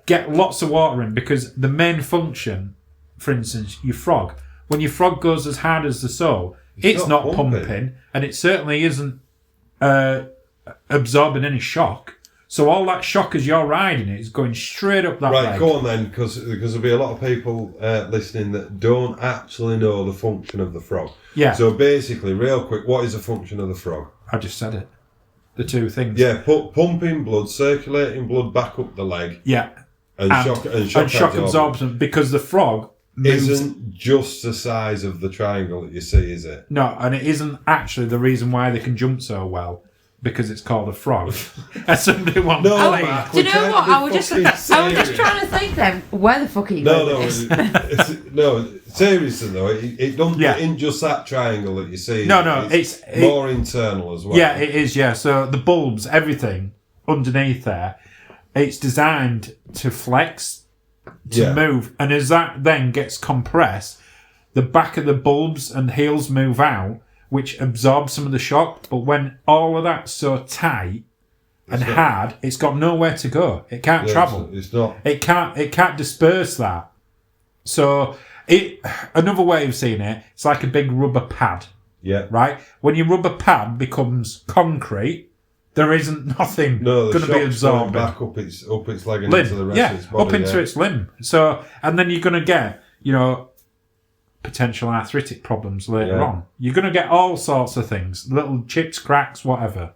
get lots of water in, because the main function, for instance, your frog, when your frog goes as hard as the soul, it's not pumping, and it certainly isn't absorbing any shock. So all that shock as you're riding it is going straight up that leg. Right, go on then, because there'll be a lot of people listening that don't actually know the function of the frog. Yeah. So basically, real quick, what is the function of the frog? I just said it. The 2 things. Yeah, pumping blood, circulating blood back up the leg. Yeah. And shock absorption, because the frog moves. Isn't just the size of the triangle that you see, is it? No, and it isn't actually the reason why they can jump so well, because it's called a frog. As somebody won't believe. Do you know what? I was just trying to think then, where the fuck are you going with this? No, seriously though, it don't isn't just that triangle that you see. No, it's more internal as well. Yeah, it is, yeah. So the bulbs, everything underneath there, it's designed to flex, to move, and as that then gets compressed, the back of the bulbs and heels move out, which absorbs some of the shock. But when all of that's so tight and hard, it's got nowhere to go. It can't travel. It's not. It can't disperse that. So another way of seeing it, it's like a big rubber pad. Yeah. Right? When your rubber pad becomes concrete, there isn't nothing going to be absorbed. Back up its leg and into the rest of its body. Up into its limb. So, and then you're going to get, potential arthritic problems later on. You're going to get all sorts of things, little chips, cracks, whatever.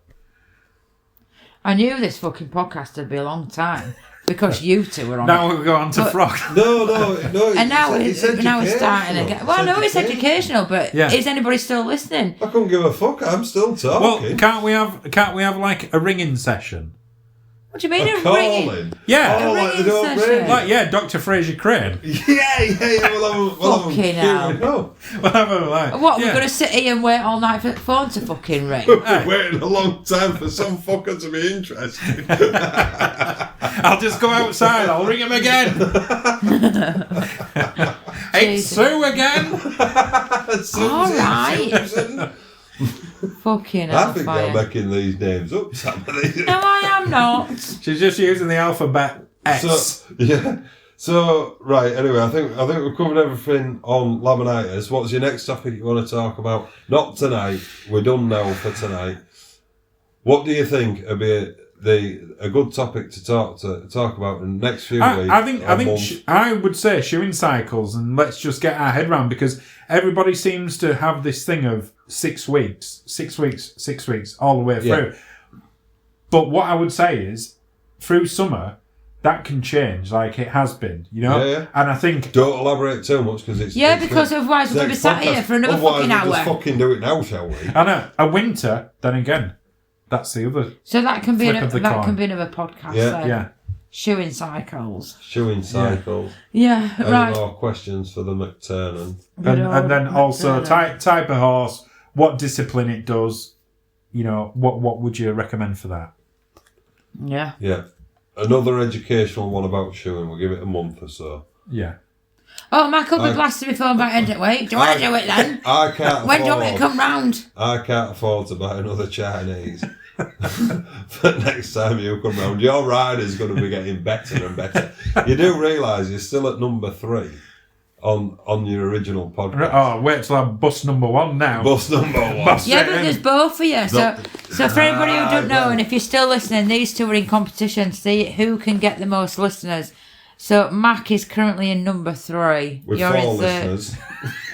I knew this fucking podcast would be a long time because you two were on now it. we'll go on to frog. No. And now we're starting again. Well, no, it's educational, but is anybody still listening? I couldn't give a fuck. I'm still talking. Well, can't we have like a ringing session? What do you mean a calling? Yeah. A ringing session. Like, Dr. Fraser Crane. Yeah. We'll have a What, we're going to sit here and wait all night for the phone to fucking ring? We're waiting a long time for some fucker to be interested. I'll just go outside. I'll ring him again. It's Sue again. All right. Fucking hell. I think they're making these names up, some of these. No, I am not. She's just using the alphabet S. So, right, anyway, I think we've covered everything on laminitis. What's your next topic you want to talk about? Not tonight. We're done now for tonight. What do you think would be a good topic to talk about in the next few weeks? I would say shoeing cycles, and let's just get our head round, because everybody seems to have this thing of 6 weeks, all the way through. But what I would say is, through summer, that can change, like it has been, Yeah. And I think don't elaborate too much because it's because otherwise we're going to be sat here for another fucking hour. Just fucking do it now, shall we? I know. A winter, then again, that's the other. So that can be can be another podcast. Yeah. Shoeing cycles. Yeah, right. Any more questions for the McTurnan? And then also type of horse, what discipline it does, what would you recommend for that? Yeah. Yeah. Another educational one about shoeing. We'll give it a month or so. Yeah. Oh, Mac will be blasting my phone by end of the week. Do you want to do it then? I can't When do you want me to come round? I can't afford to buy another Chinese. But next time you come round, your rider's going to be getting better and better. You do realise you're still at number 3 on your original podcast. Oh, wait till I'm bus number 1 now. Bus number 1. Yeah, but there's both for you. So for anybody who don't know, and if you're still listening, these two are in competition to see who can get the most listeners. So Mac is currently in number 3. With You're 4 in listeners.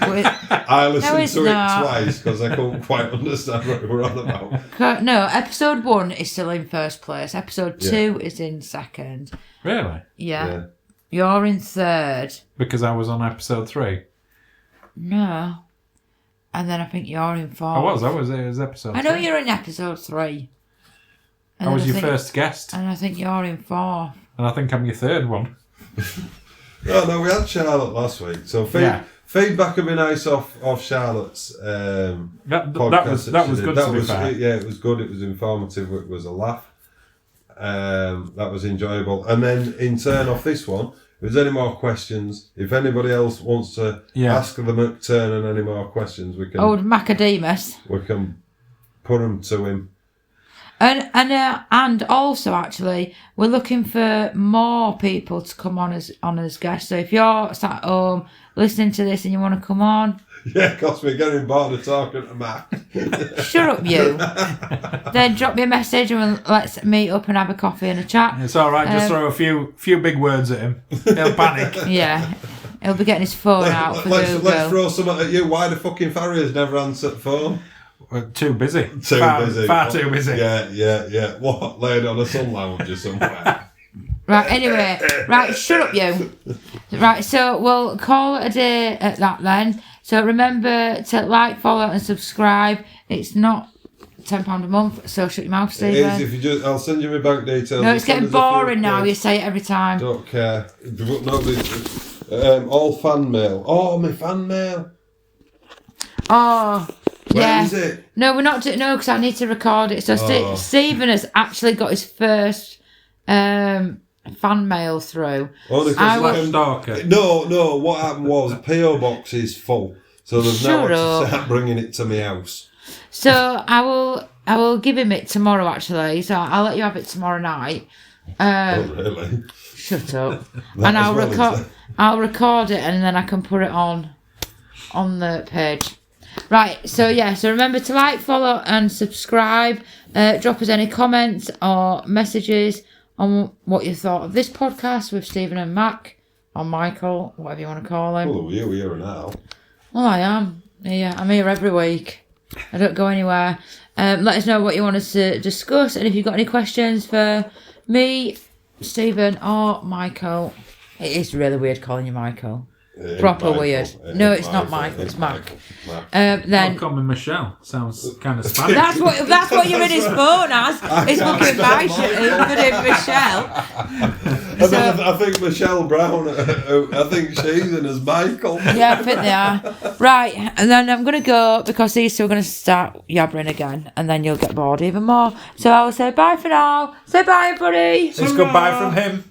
With, I listened it's to not. it twice because I couldn't quite understand what we were on about. no, episode 1 is still in first place. Episode 2 is in second. Really? Yeah. You're in 3rd. Because I was on episode 3. No. And then I think you're in 4th. I was. It was episode 3. I know you're in episode 3. I was your first guest. And I think you're in 4th. And I think I'm your 3rd one. No, we had Charlotte last week. So feedback would be nice off Charlotte's podcast. That was good to be fair. Yeah, it was good. It was informative. It was a laugh. That was enjoyable. And then in turn off this one, if there's any more questions, if anybody else wants to ask the McTurnan any more questions, we can. Old Macademus. We can put them to him. And also actually, we're looking for more people to come on as guests. So if you're sat at home listening to this and you want to come on, yeah, because we're getting bored of talking to Mac. Shut up, you. Then drop me a message and let's meet up and have a coffee and a chat. It's all right. Just throw a few big words at him. He'll panic. Yeah, he'll be getting his phone out for Google. Let's throw something at you. Why the fucking farriers never answer the phone? We're too busy. Busy. Far too busy. Yeah. What? Laid on a sun lounge or somewhere. Right, anyway. Right, shut up, you. Right, so we'll call it a day at that then. So remember to like, follow and subscribe. It's not £10 a month, so shut your mouth, Stephen. It is if you just... I'll send you my bank details. No, it's getting boring now. You say it every time. Don't care. All fan mail. Oh, my fan mail. Oh... Where yeah. is it? No, we're not doing. No, because I need to record it. So Stephen has actually got his first fan mail through. Only because No. What happened was PO box is full, so they've now had to start bringing it to my house. So I will give him it tomorrow. Actually, so I'll let you have it tomorrow night. Oh really? Shut up. And I'll record it, and then I can put it on the page. Right, so remember to like, follow and subscribe. Drop us any comments or messages on what you thought of this podcast with Stephen and Mac, or Michael, whatever you want to call him. Oh, you're here now. Well, I am. Yeah, I'm here every week. I don't go anywhere. Let us know what you want us to discuss, and if you've got any questions for me, Stephen, or Michael. It is really weird calling you Michael. Proper Michael. weird. No, it's not Michael. It's Mac. Then call me Micheal. Sounds kind of Spanish. that's what you're in his phone as. It's fucking my shit. Put in Micheal. And then I think Michelle Brown. I think she's in as Michael. Yeah, I think they are. Right, and then I'm gonna go because these two are gonna start yabbering again, and then you'll get bored even more. So I'll say bye for now. Say bye, everybody. It's goodbye from him.